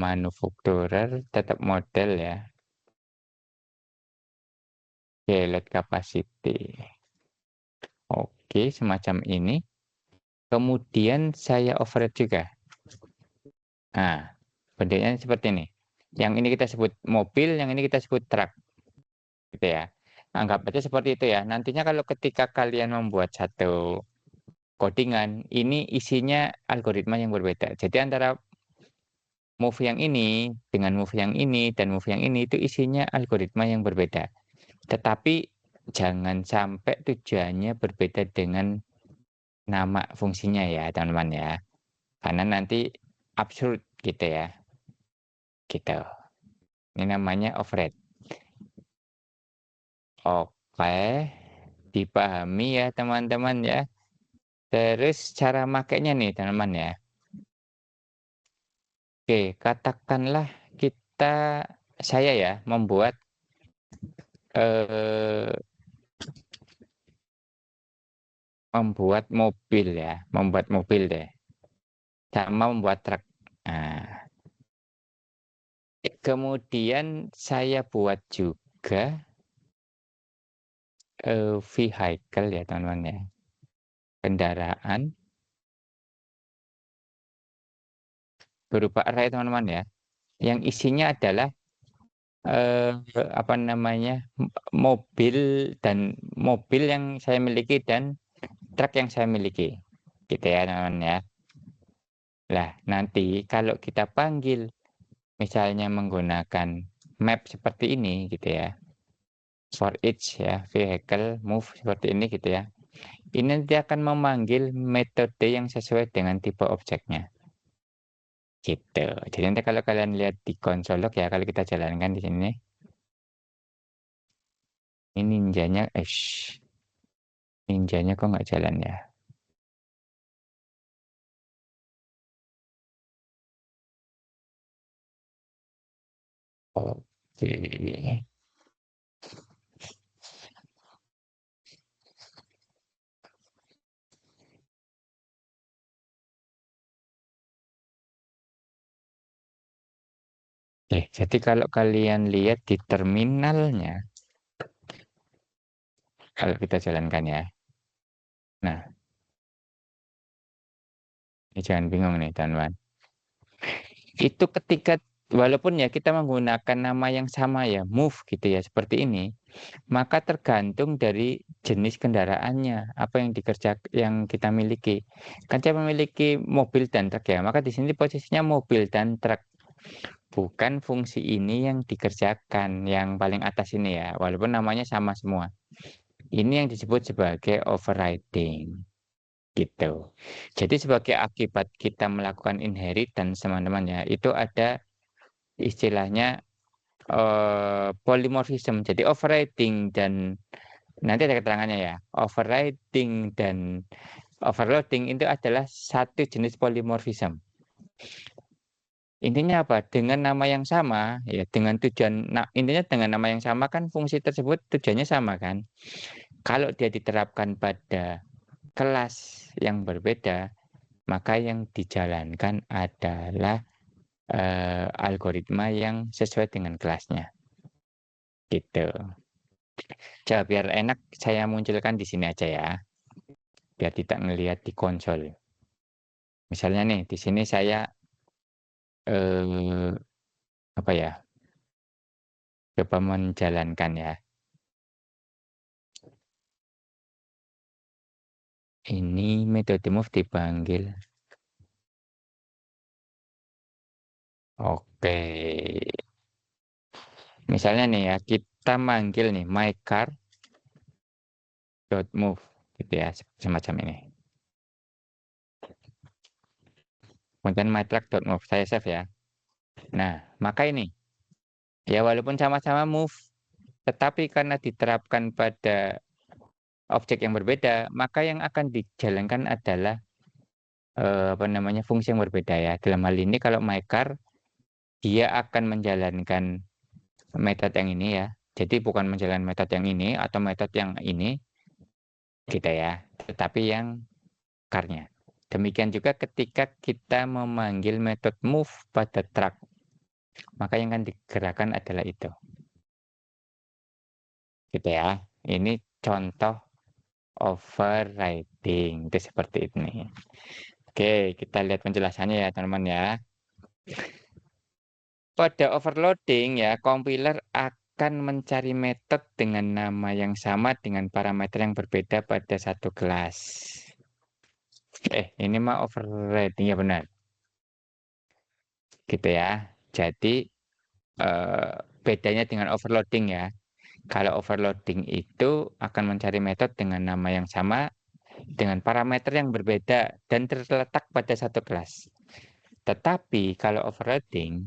manufacturer, tetap model ya. Oke, load capacity. Oke, semacam ini. Kemudian saya override juga. Nah, bentuknya seperti ini. Yang ini kita sebut mobil, yang ini kita sebut truk. Gitu ya. Anggap aja seperti itu ya. Nantinya kalau ketika kalian membuat satu codingan, ini isinya algoritma yang berbeda. Jadi antara move yang ini dengan move yang ini dan move yang ini itu isinya algoritma yang berbeda. Tetapi jangan sampai tujuannya berbeda dengan nama fungsinya ya, teman-teman ya. Karena nanti absurd gitu ya. Gitu. Ini namanya override. Oke, dipahami ya teman-teman ya. Terus cara makainya nih teman-teman ya. Oke, katakanlah saya ya membuat eh, membuat mobil deh, sama membuat truk. Nah, kemudian saya buat juga vehicle ya teman-teman ya, kendaraan berupa array teman-teman ya, yang isinya adalah apa namanya mobil yang saya miliki dan truk yang saya miliki, gitu ya teman-teman ya. Lah nanti kalau kita panggil misalnya menggunakan map seperti ini gitu ya, for each ya, vehicle move seperti ini gitu ya. Ini nanti akan memanggil metode yang sesuai dengan tipe objeknya. Gitu. Jadi nanti kalau kalian lihat di konsol log ya, kalau kita jalankan di sini, ini ninjanya kok nggak jalan ya? Oke. Jadi kalau kalian lihat di terminalnya, kalau kita jalankan ya. Nah, ini jangan bingung nih, teman-teman. Itu ketika walaupun ya kita menggunakan nama yang sama ya, move gitu ya, seperti ini, maka tergantung dari jenis kendaraannya, apa yang yang kita miliki. Kan saya memiliki mobil dan truk ya, maka di sini posisinya mobil dan truk. Bukan fungsi ini yang dikerjakan, yang paling atas ini ya, walaupun namanya sama semua. Ini yang disebut sebagai overriding. Gitu. Jadi sebagai akibat kita melakukan inheritance teman-teman ya, itu ada istilahnya polymorphism. Jadi overriding dan nanti ada keterangannya ya. Overriding dan overloading itu adalah satu jenis polymorphism. Intinya apa? Dengan nama yang sama, ya dengan tujuan, intinya dengan nama yang sama kan fungsi tersebut tujuannya sama kan. Kalau dia diterapkan pada kelas yang berbeda, maka yang dijalankan adalah algoritma yang sesuai dengan kelasnya. Gitu. Coba biar enak saya munculkan di sini aja ya. Biar tidak ngelihat di konsol. Misalnya nih, di sini saya eh, apa ya? Coba menjalankan ya. Ini metode move dipanggil. Oke. Misalnya nih ya, kita manggil nih my car dot move gitu ya, semacam ini. Kemudian my truck dot move, saya save ya. Nah, maka ini ya walaupun sama-sama move, tetapi karena diterapkan pada objek yang berbeda, maka yang akan dijalankan adalah apa namanya fungsi yang berbeda ya. Dalam hal ini kalau my car dia akan menjalankan metode yang ini ya. Jadi bukan menjalankan metode yang ini atau metode yang ini gitu ya, tetapi yang car-nya. Demikian juga ketika kita memanggil metode move pada truck, maka yang akan digerakkan adalah itu. Gitu ya. Ini contoh overriding itu seperti ini. Oke, kita lihat penjelasannya ya teman-teman ya. Pada overloading ya, compiler akan mencari metode dengan nama yang sama dengan parameter yang berbeda pada satu kelas. Ini mah overriding ya benar. Gitu ya. Jadi bedanya dengan overloading ya. Kalau overloading itu akan mencari metode dengan nama yang sama dengan parameter yang berbeda dan terletak pada satu kelas. Tetapi kalau overloading,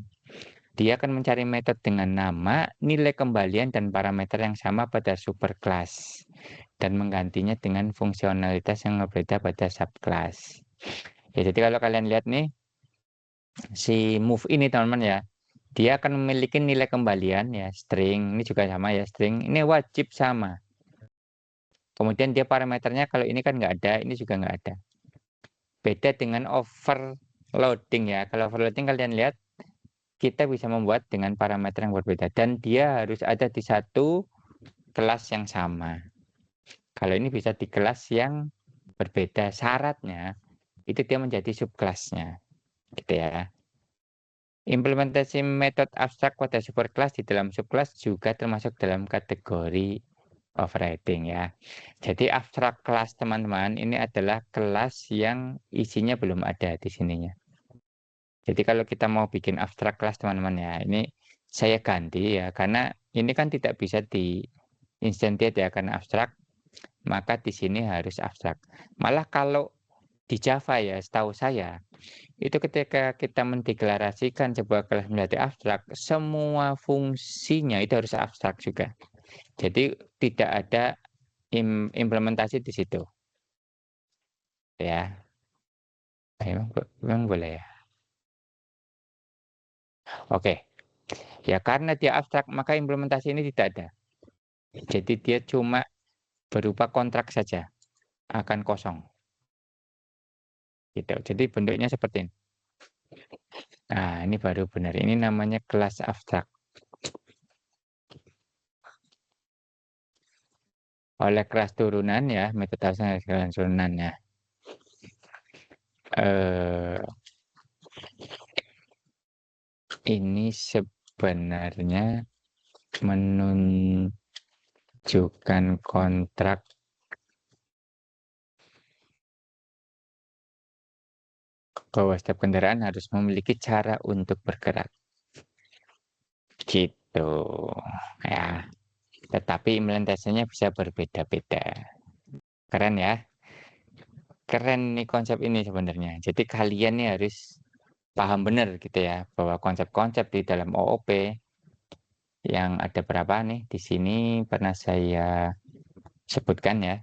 dia akan mencari metode dengan nama, nilai kembalian, dan parameter yang sama pada superclass dan menggantinya dengan fungsionalitas yang berbeda pada subclass. Ya, jadi kalau kalian lihat nih, si move ini teman-teman ya, dia akan memiliki nilai kembalian ya, string, ini juga sama ya, string, ini wajib sama. Kemudian dia parameternya kalau ini kan nggak ada, ini juga nggak ada. Beda dengan overloading ya, kalau overloading kalian lihat, kita bisa membuat dengan parameter yang berbeda dan dia harus ada di satu kelas yang sama. Kalau ini bisa di kelas yang berbeda, syaratnya itu dia menjadi subkelasnya, gitu ya. Implementasi metode abstrak pada superclass di dalam subclass juga termasuk dalam kategori overriding ya. Jadi abstrak kelas teman-teman ini adalah kelas yang isinya belum ada di sininya. Jadi kalau kita mau bikin abstrak kelas teman-teman ya, ini saya ganti ya karena ini kan tidak bisa instantiate dia akan abstrak, maka di sini harus abstrak. Malah kalau di Java ya, setahu saya, itu ketika kita mendeklarasikan sebuah kelas menjadi abstrak, semua fungsinya itu harus abstrak juga. Jadi tidak ada implementasi di situ. Ya, memang boleh ya. Oke, ya karena dia abstrak, maka implementasi ini tidak ada. Jadi dia cuma berupa kontrak saja, akan kosong. Gitu. Jadi bentuknya seperti ini. Nah, ini baru benar. Ini namanya kelas abstrak. Oleh kelas turunan ya, metode abstrak kelas turunannya. Ini sebenarnya menunjukkan kontrak bahwa setiap kendaraan harus memiliki cara untuk bergerak. Gitu. Ya. Tetapi implementasinya bisa berbeda-beda. Keren ya. Keren nih konsep ini sebenarnya. Jadi kalian nih harus paham benar gitu ya bahwa konsep-konsep di dalam OOP yang ada berapa nih di sini pernah saya sebutkan ya.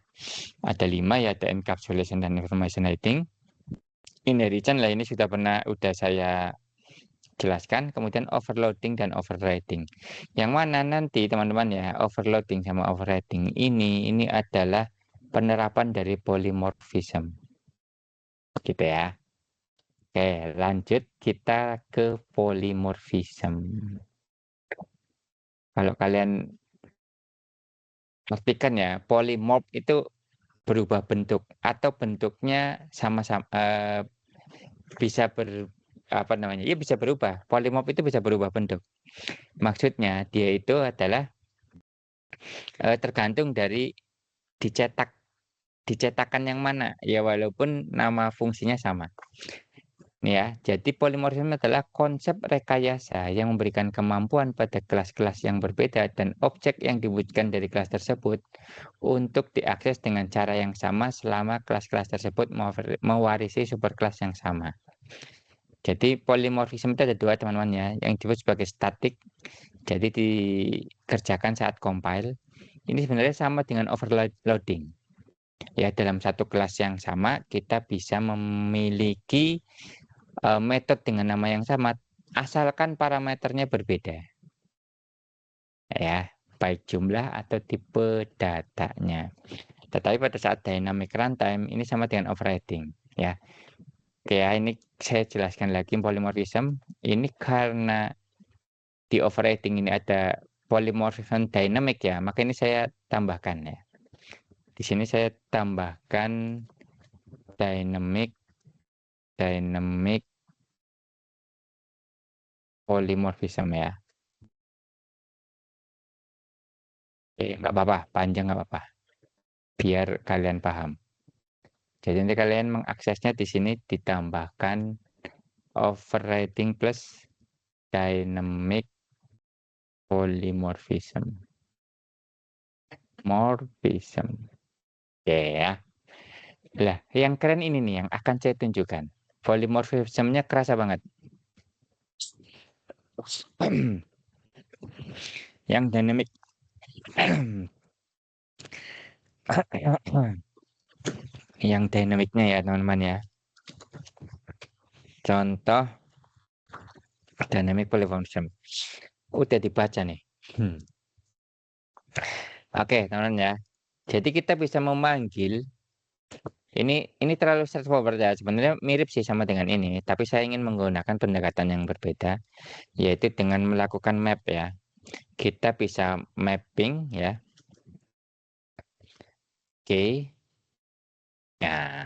Ada 5 ya, ada encapsulation dan information hiding. Inheritance lah ini udah saya jelaskan, kemudian overloading dan overriding. Yang mana nanti teman-teman ya, overloading sama overriding ini adalah penerapan dari polymorphism. Gitu ya. Oke, lanjut kita ke polymorphism. Kalau kalian pastikan ya, polymorph itu berubah bentuk atau bentuknya sama-sama bisa apa namanya? Ya bisa berubah. Polymorph itu bisa berubah bentuk. Maksudnya dia itu adalah tergantung dari dicetakan yang mana. Ya walaupun nama fungsinya sama. Nih ya, jadi polimorfisme adalah konsep rekayasa yang memberikan kemampuan pada kelas-kelas yang berbeda dan objek yang diwujudkan dari kelas tersebut untuk diakses dengan cara yang sama selama kelas-kelas tersebut mewarisi superkelas yang sama. Jadi polimorfisme itu ada dua teman-teman ya, yang disebut sebagai static, jadi dikerjakan saat compile. Ini sebenarnya sama dengan overloading. Ya, dalam satu kelas yang sama kita bisa memiliki metode dengan nama yang sama, asalkan parameternya berbeda. Ya, baik jumlah atau tipe datanya. Tetapi pada saat dynamic runtime ini sama dengan overriding. Ya, oke ya, ini saya jelaskan lagi polymorphism. Ini karena di overriding ini ada polymorphism dynamic ya, maka ini saya tambahkan ya. Di sini saya tambahkan dynamic polymorphism ya. Oke, nggak apa-apa, panjang nggak apa-apa. Biar kalian paham. Jadi nanti kalian mengaksesnya di sini ditambahkan overriding plus dynamic polymorphism. Morphism. Oke ya. Lah, yang keren ini nih yang akan saya tunjukkan. Polymorphismnya kerasa banget. Yang dynamic yang dynamicnya ya teman-teman ya. Contoh dynamic polymorphism. Udah dibaca nih. Oke, teman-teman ya. Jadi kita bisa memanggil ini terlalu straightforward ya. Sebenarnya mirip sih sama dengan ini, tapi saya ingin menggunakan pendekatan yang berbeda, yaitu dengan melakukan map ya. Kita bisa mapping ya. Oke. Nah,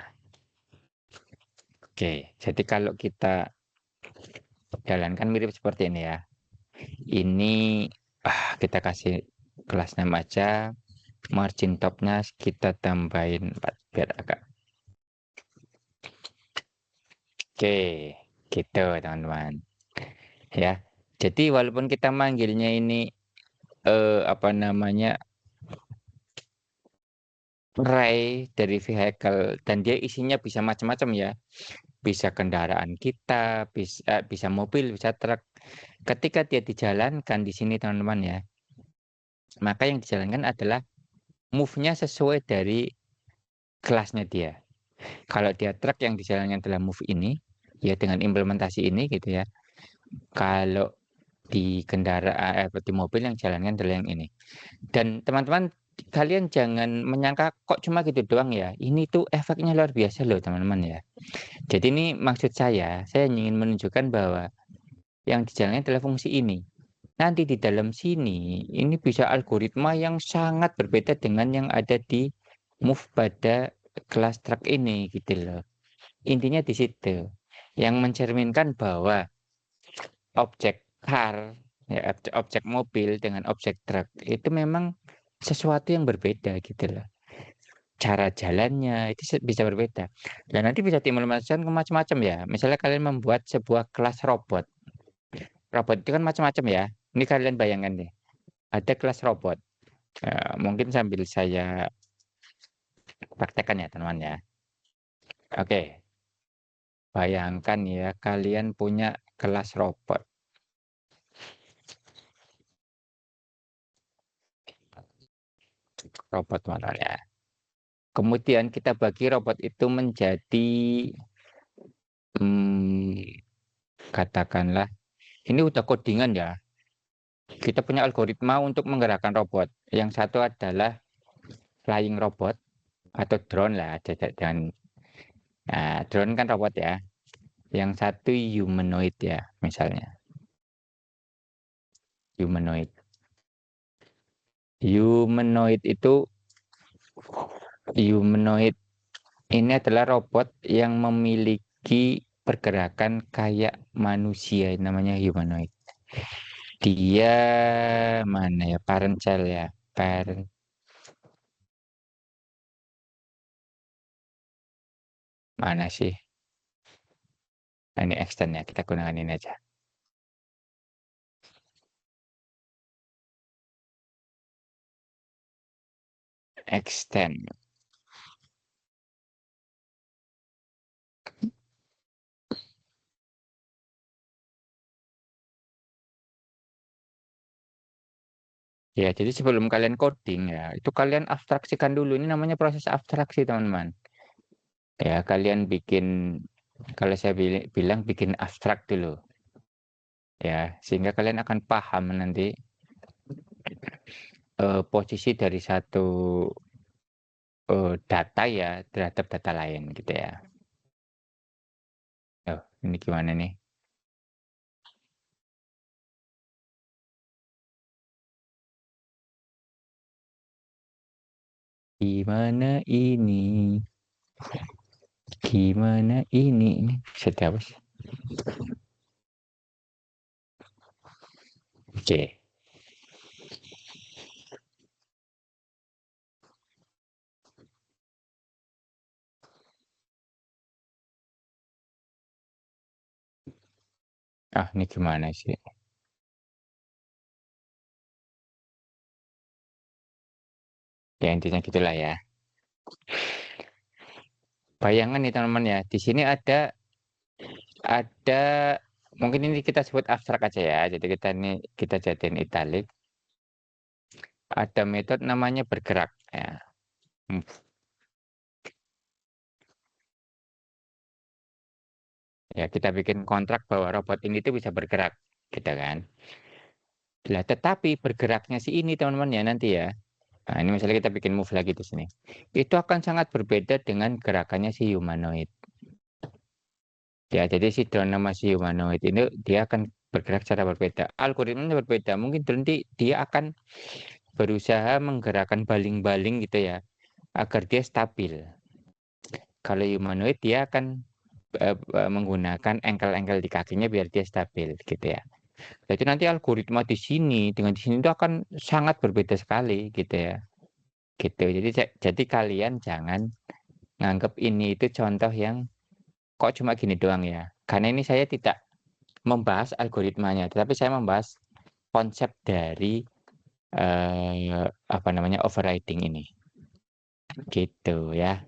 oke. Jadi kalau kita jalankan mirip seperti ini ya. Ini kita kasih kelas name aja. Margin topnya kita tambahin 4 biar agak. Oke, gitu teman-teman. Ya. Jadi walaupun kita manggilnya ini apa namanya array dari vehicle dan dia isinya bisa macam-macam ya. Bisa kendaraan kita, bisa mobil, bisa truk. Ketika dia dijalankan di sini teman-teman ya, maka yang dijalankan adalah move-nya sesuai dari kelasnya dia. Kalau dia truk yang dijalankan adalah move ini, ya dengan implementasi ini gitu ya. Kalau di kendaraan di mobil yang jalankan adalah yang ini. Dan teman-teman kalian jangan menyangka kok cuma gitu doang ya. Ini tuh efeknya luar biasa loh teman-teman ya. Jadi ini maksud saya ingin menunjukkan bahwa yang dijalankan adalah fungsi ini. Nanti di dalam sini, ini bisa algoritma yang sangat berbeda dengan yang ada di move pada kelas truk ini gitu loh. Intinya di situ. Yang mencerminkan bahwa objek car, ya, objek mobil dengan objek truk itu memang sesuatu yang berbeda gitu loh. Cara jalannya itu bisa berbeda. Dan nanti bisa diimplementasikan ke macam-macam ya. Misalnya kalian membuat sebuah kelas robot. Robot itu kan macam-macam ya. Ini kalian bayangkan deh. Ada kelas robot. Mungkin sambil saya praktekkan ya teman-teman ya. Oke, bayangkan ya kalian punya kelas robot. Robot teman-teman ya. Kemudian kita bagi robot itu menjadi katakanlah ini udah codingan ya. Kita punya algoritma untuk menggerakkan robot. Yang satu adalah flying robot atau drone lah, dan drone kan robot ya. Yang satu humanoid ya, misalnya humanoid. Humanoid ini adalah robot yang memiliki pergerakan kayak manusia, namanya humanoid. Dia mana ya, parent child ya, parent mana sih? Nah, ini extend ya, kita gunakan ini aja. Extend. Ya, jadi sebelum kalian coding ya, itu kalian abstraksikan dulu. Ini namanya proses abstraksi, teman-teman. Ya, kalian bikin, kalau saya bilang bikin abstrak dulu. Ya, sehingga kalian akan paham nanti posisi dari satu data ya terhadap data lain gitu ya. Oh, ini gimana nih? Gimana ini? Gimana ini? Ini sudah bos. Oke. Ah, ini gimana sih? Ya intinya gitulah ya. Bayangan nih teman-teman ya. Di sini ada mungkin ini kita sebut abstrak aja ya. Jadi kita jadiin italic. Ada metode namanya bergerak ya. Hmm. Ya, kita bikin kontrak bahwa robot ini tuh bisa bergerak, gitu kan. Lah, tetapi bergeraknya si ini teman-teman ya nanti ya. Nah, ini misalnya kita bikin move lagi di sini. Itu akan sangat berbeda dengan gerakannya si humanoid. Ya, jadi si drone sama si humanoid ini dia akan bergerak secara berbeda. Algoritmanya berbeda. Mungkin nanti dia akan berusaha menggerakkan baling-baling gitu ya, agar dia stabil. Kalau humanoid dia akan menggunakan engkel-engkel di kakinya biar dia stabil gitu ya. Jadi nanti algoritma di sini dengan di sini itu akan sangat berbeda sekali gitu ya. Gitu. Jadi kalian jangan nganggap ini itu contoh yang kok cuma gini doang ya. Karena ini saya tidak membahas algoritmanya, tetapi saya membahas konsep dari apa namanya overriding ini. Gitu ya.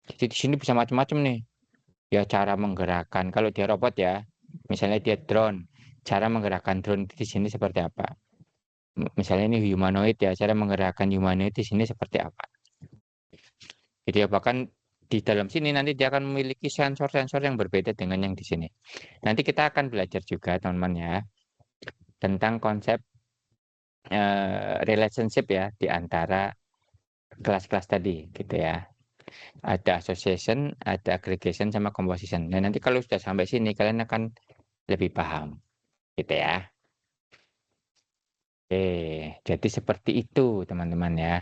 Jadi di sini bisa macam-macam nih. Ya cara menggerakkan kalau dia robot ya, misalnya dia drone, cara menggerakkan drone itu di sini seperti apa? Misalnya ini humanoid ya, cara menggerakkan humanoid di sini seperti apa? Gitu ya, bahkan di dalam sini nanti dia akan memiliki sensor-sensor yang berbeda dengan yang di sini. Nanti kita akan belajar juga teman-teman ya tentang konsep relationship ya di antara kelas-kelas tadi gitu ya. Ada association, ada aggregation sama composition. Nah, nanti kalau sudah sampai sini kalian akan lebih paham gitu ya. Oke, jadi seperti itu teman-teman ya.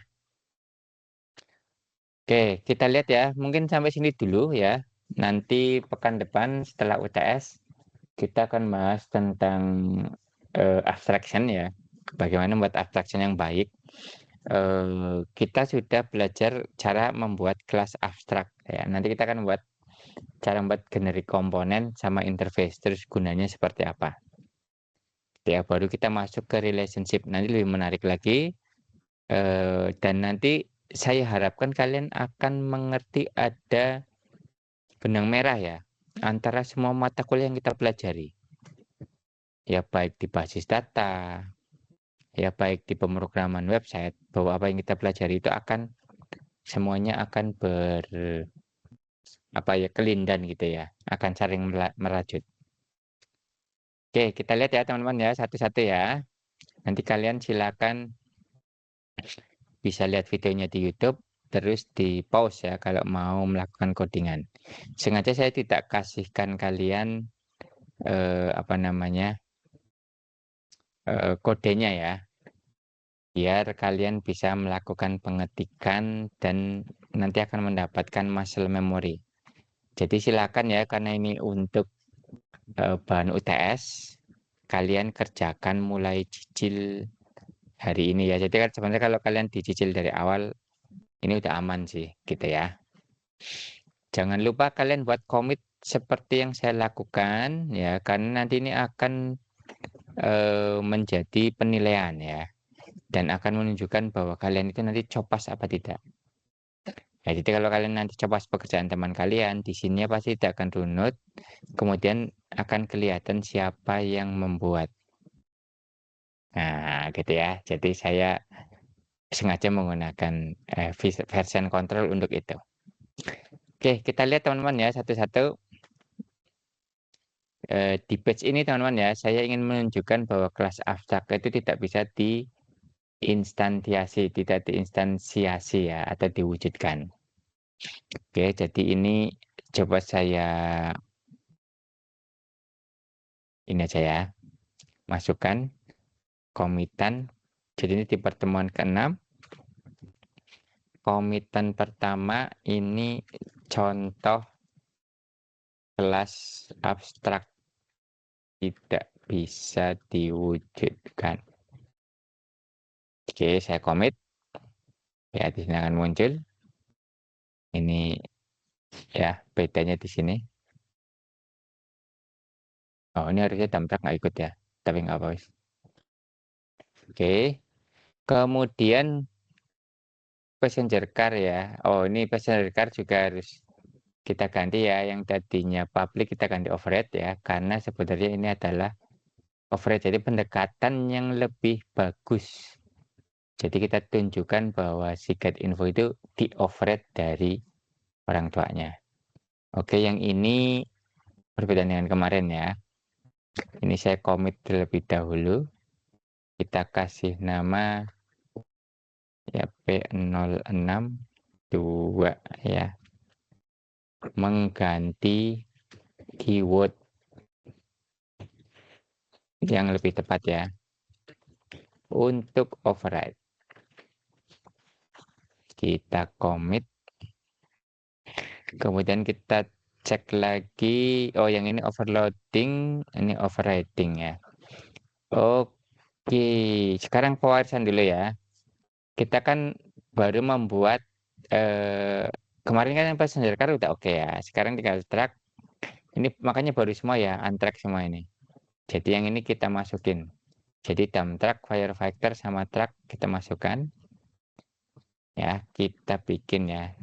Oke, kita lihat ya. Mungkin sampai sini dulu ya. Nanti pekan depan setelah UTS kita akan bahas tentang abstraction ya. Bagaimana membuat abstraction yang baik. Kita sudah belajar cara membuat kelas abstrak ya. Nanti kita akan buat cara membuat generic komponen sama interface. Terus gunanya seperti apa. Ya, baru kita masuk ke relationship. Nanti lebih menarik lagi. Dan nanti saya harapkan kalian akan mengerti ada benang merah ya antara semua mata kuliah yang kita pelajari. Ya baik di basis data, ya baik di pemrograman website, bahwa apa yang kita pelajari itu akan semuanya akan kelindan gitu ya, akan saling merajut. Oke, kita lihat ya teman-teman ya satu-satu ya. Nanti kalian silakan bisa lihat videonya di YouTube, terus di pause ya kalau mau melakukan codingan. Sengaja saya tidak kasihkan kalian kodenya ya, biar kalian bisa melakukan pengetikan dan nanti akan mendapatkan muscle memory. Jadi silakan ya, karena ini untuk bahan UTS, kalian kerjakan mulai cicil hari ini ya. Jadi kan sebenarnya kalau kalian dicicil dari awal, ini udah aman sih, gitu ya. Jangan lupa kalian buat komit seperti yang saya lakukan ya, karena nanti ini akan menjadi penilaian ya, dan akan menunjukkan bahwa kalian itu nanti copas apa tidak. Ya, jadi kalau kalian nanti copas pekerjaan teman kalian, di sini pasti tidak akan runut, kemudian akan kelihatan siapa yang membuat. Nah, gitu ya. Jadi saya sengaja menggunakan version control untuk itu. Oke, kita lihat teman-teman ya satu-satu. Di page ini teman-teman ya, saya ingin menunjukkan bahwa kelas abstrak itu tidak bisa diinstansiasi ya, atau diwujudkan. Oke, jadi ini coba saya ini aja ya, masukkan komitan. Jadi ini di pertemuan ke-6. Komitan pertama ini contoh kelas abstrak tidak bisa diwujudkan. Oke, saya komit. Ya, di sini akan muncul. Ini ya, bedanya di sini. Oh, ini harusnya dampak nggak ikut ya. Tapi nggak apa-apa. Oke. Kemudian passenger car ya. Oh, ini passenger car juga harus kita ganti ya. Yang tadinya public kita ganti override ya. Karena sebenarnya ini adalah override. Jadi pendekatan yang lebih bagus. Jadi kita tunjukkan bahwa si get info itu di override dari orang tuanya. Oke, yang ini berbeda dengan kemarin ya. Ini saya komit terlebih dahulu. Kita kasih nama ya P062 ya. Mengganti keyword yang lebih tepat ya. Untuk override. Kita commit. Kemudian kita cek lagi. Oh, yang ini overloading, ini overriding ya. Oke, sekarang pewarisan dulu ya. Kita kan baru membuat kemarin kan yang passenger car udah oke ya. Sekarang tinggal truck. Ini makanya baru semua ya, untrack semua ini. Jadi yang ini kita masukin. Jadi dump truck, firefighter sama truck kita masukkan. Ya, kita bikin ya.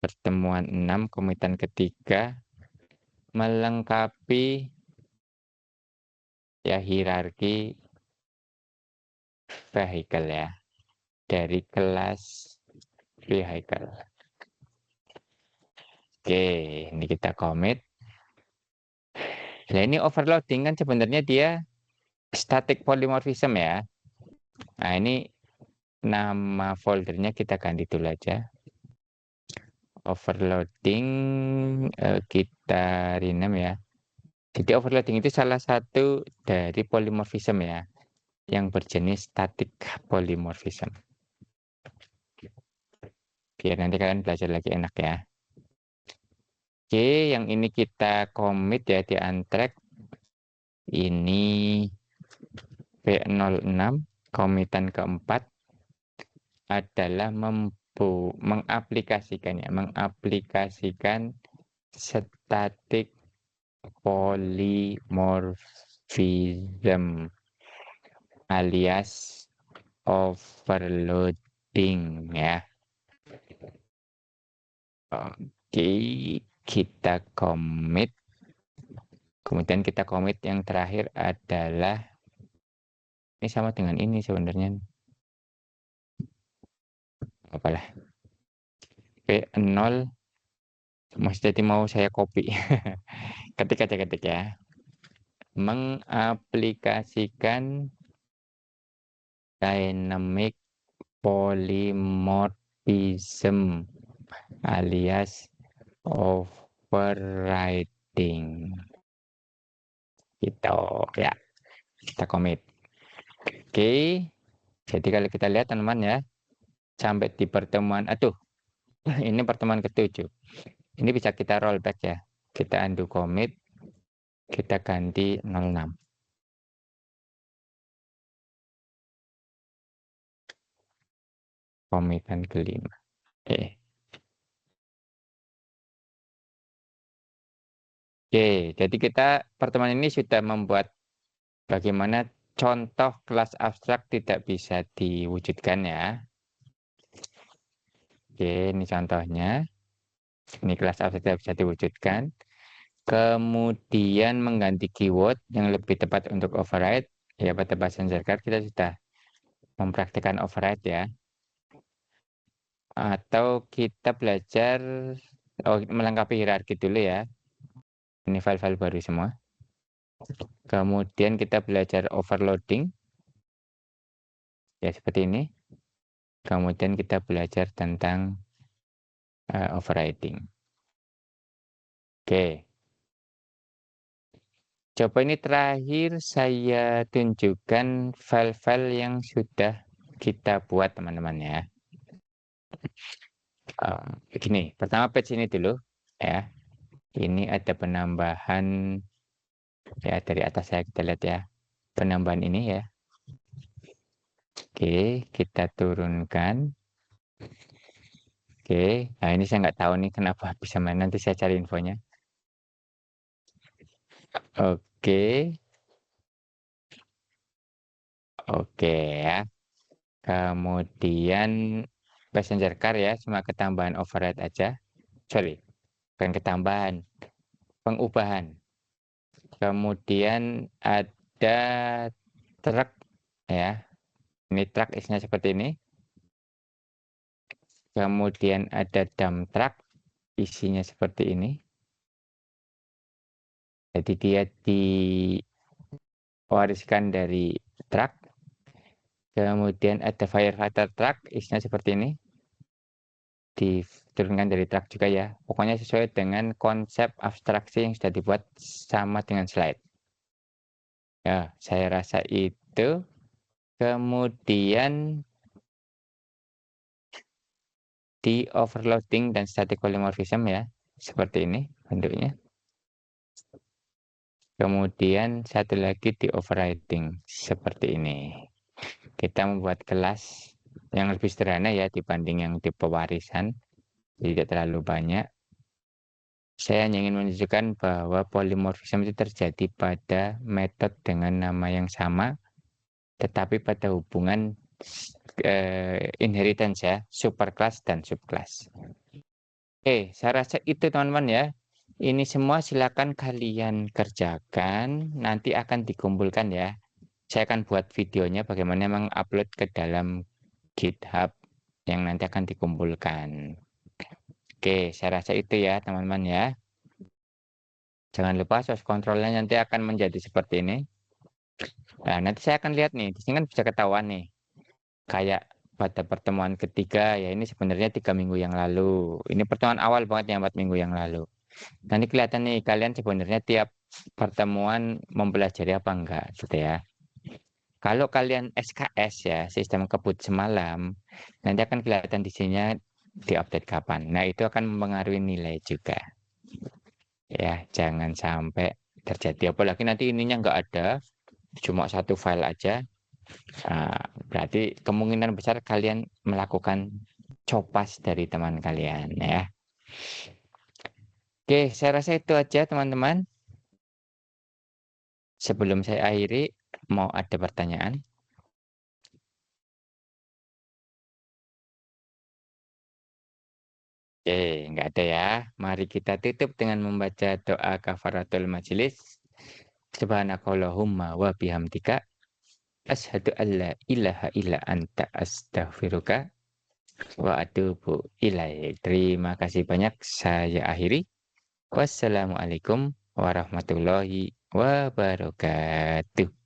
Pertemuan 6, komitan ketiga, melengkapi ya hierarki vehicle ya. Dari kelas vehicle. Oke, ini kita commit. Nah, ini overloading kan sebenarnya dia static polymorphism ya. Nah, ini nama foldernya kita ganti dulu aja. Overloading kita rename ya. Jadi overloading itu salah satu dari polymorphism ya, yang berjenis static polymorphism. Biar nanti kalian belajar lagi enak ya. Oke, yang ini kita commit ya di untrack. Ini V06, komitan keempat adalah mengaplikasikan static polymorphism alias overloading ya. Oke, kita commit. Kemudian kita commit yang terakhir adalah ini sama dengan ini sebenarnya. Apalah. P0 jadi mau saya copy. Ketik aja ketik ya. Mengaplikasikan dynamic polymorphism alias overriding. Gitu ya. Kita commit. Oke. Jadi kalau kita lihat teman-teman ya, sampai di pertemuan, aduh, ini pertemuan ke-7. Ini bisa kita rollback ya. Kita undo commit, kita ganti 06. Komitan kelima. Oke, jadi kita pertemuan ini sudah membuat bagaimana contoh kelas abstrak tidak bisa diwujudkan ya. Oke, ini contohnya. Ini kelas abstrak tidak bisa diwujudkan. Kemudian mengganti keyword yang lebih tepat untuk override. Ya, pada bahasa Zerkar kita sudah mempraktikkan override ya. Atau kita belajar melengkapi hierarki dulu ya. Ini file-file baru semua. Kemudian kita belajar overloading. Ya, seperti ini. Kemudian kita belajar tentang overriding. Oke. Coba ini terakhir saya tunjukkan file-file yang sudah kita buat teman-teman ya. Begini, pertama page ini dulu ya. Ini ada penambahan ya dari atas saya kita lihat ya. Penambahan ini ya. Oke, kita turunkan. Oke, nah ini saya nggak tahu nih kenapa bisa main. Nanti saya cari infonya. Oke, oke ya. Kemudian passenger car ya, cuma ketambahan override aja. Sorry, bukan ketambahan, pengubahan. Kemudian ada truk ya. Ini truk isinya seperti ini. Kemudian ada dump truck isinya seperti ini. Jadi dia diwariskan dari truk. Kemudian ada firefighter truck isinya seperti ini. Diturunkan dari truk juga ya. Pokoknya sesuai dengan konsep abstraksi yang sudah dibuat sama dengan slide. Ya, saya rasa itu. Kemudian di overloading dan static polymorphism ya. Seperti ini bentuknya. Kemudian satu lagi di overriding. Seperti ini. Kita membuat kelas yang lebih sederhana ya dibanding yang di pewarisan. Jadi tidak terlalu banyak. Saya hanya ingin menunjukkan bahwa polymorphism itu terjadi pada metode dengan nama yang sama, tetapi pada hubungan inheritance ya, superclass dan subclass. Oke, saya rasa itu teman-teman ya. Ini semua silakan kalian kerjakan, nanti akan dikumpulkan ya. Saya akan buat videonya bagaimana mengupload ke dalam GitHub yang nanti akan dikumpulkan. Oke, saya rasa itu ya teman-teman ya. Jangan lupa source controlnya nanti akan menjadi seperti ini. Nah, nanti saya akan lihat nih, di sini kan bisa ketahuan nih. Kayak pada pertemuan ketiga, ya ini sebenarnya 3 minggu yang lalu. Ini pertemuan awal banget yang 4 minggu yang lalu. Nanti kelihatan nih, kalian sebenarnya tiap pertemuan mempelajari apa enggak, gitu ya. Kalau kalian SKS ya, sistem kebut semalam, nanti akan kelihatan di sini diupdate kapan. Nah, itu akan mempengaruhi nilai juga. Ya, jangan sampai terjadi. Apalagi nanti ininya enggak ada, cuma satu file aja. Berarti kemungkinan besar kalian melakukan copas dari teman kalian ya. Oke, saya rasa itu aja teman-teman. Sebelum saya akhiri, mau ada pertanyaan? Oke, nggak ada ya. Mari kita tutup dengan membaca doa kafaratul majelis. Subhanakallahumma wa bihamdika asyhadu alla ilaha illa anta astaghfiruka wa atubu ilaik. Terima kasih banyak. Saya akhiri. Wassalamualaikum warahmatullahi wabarakatuh.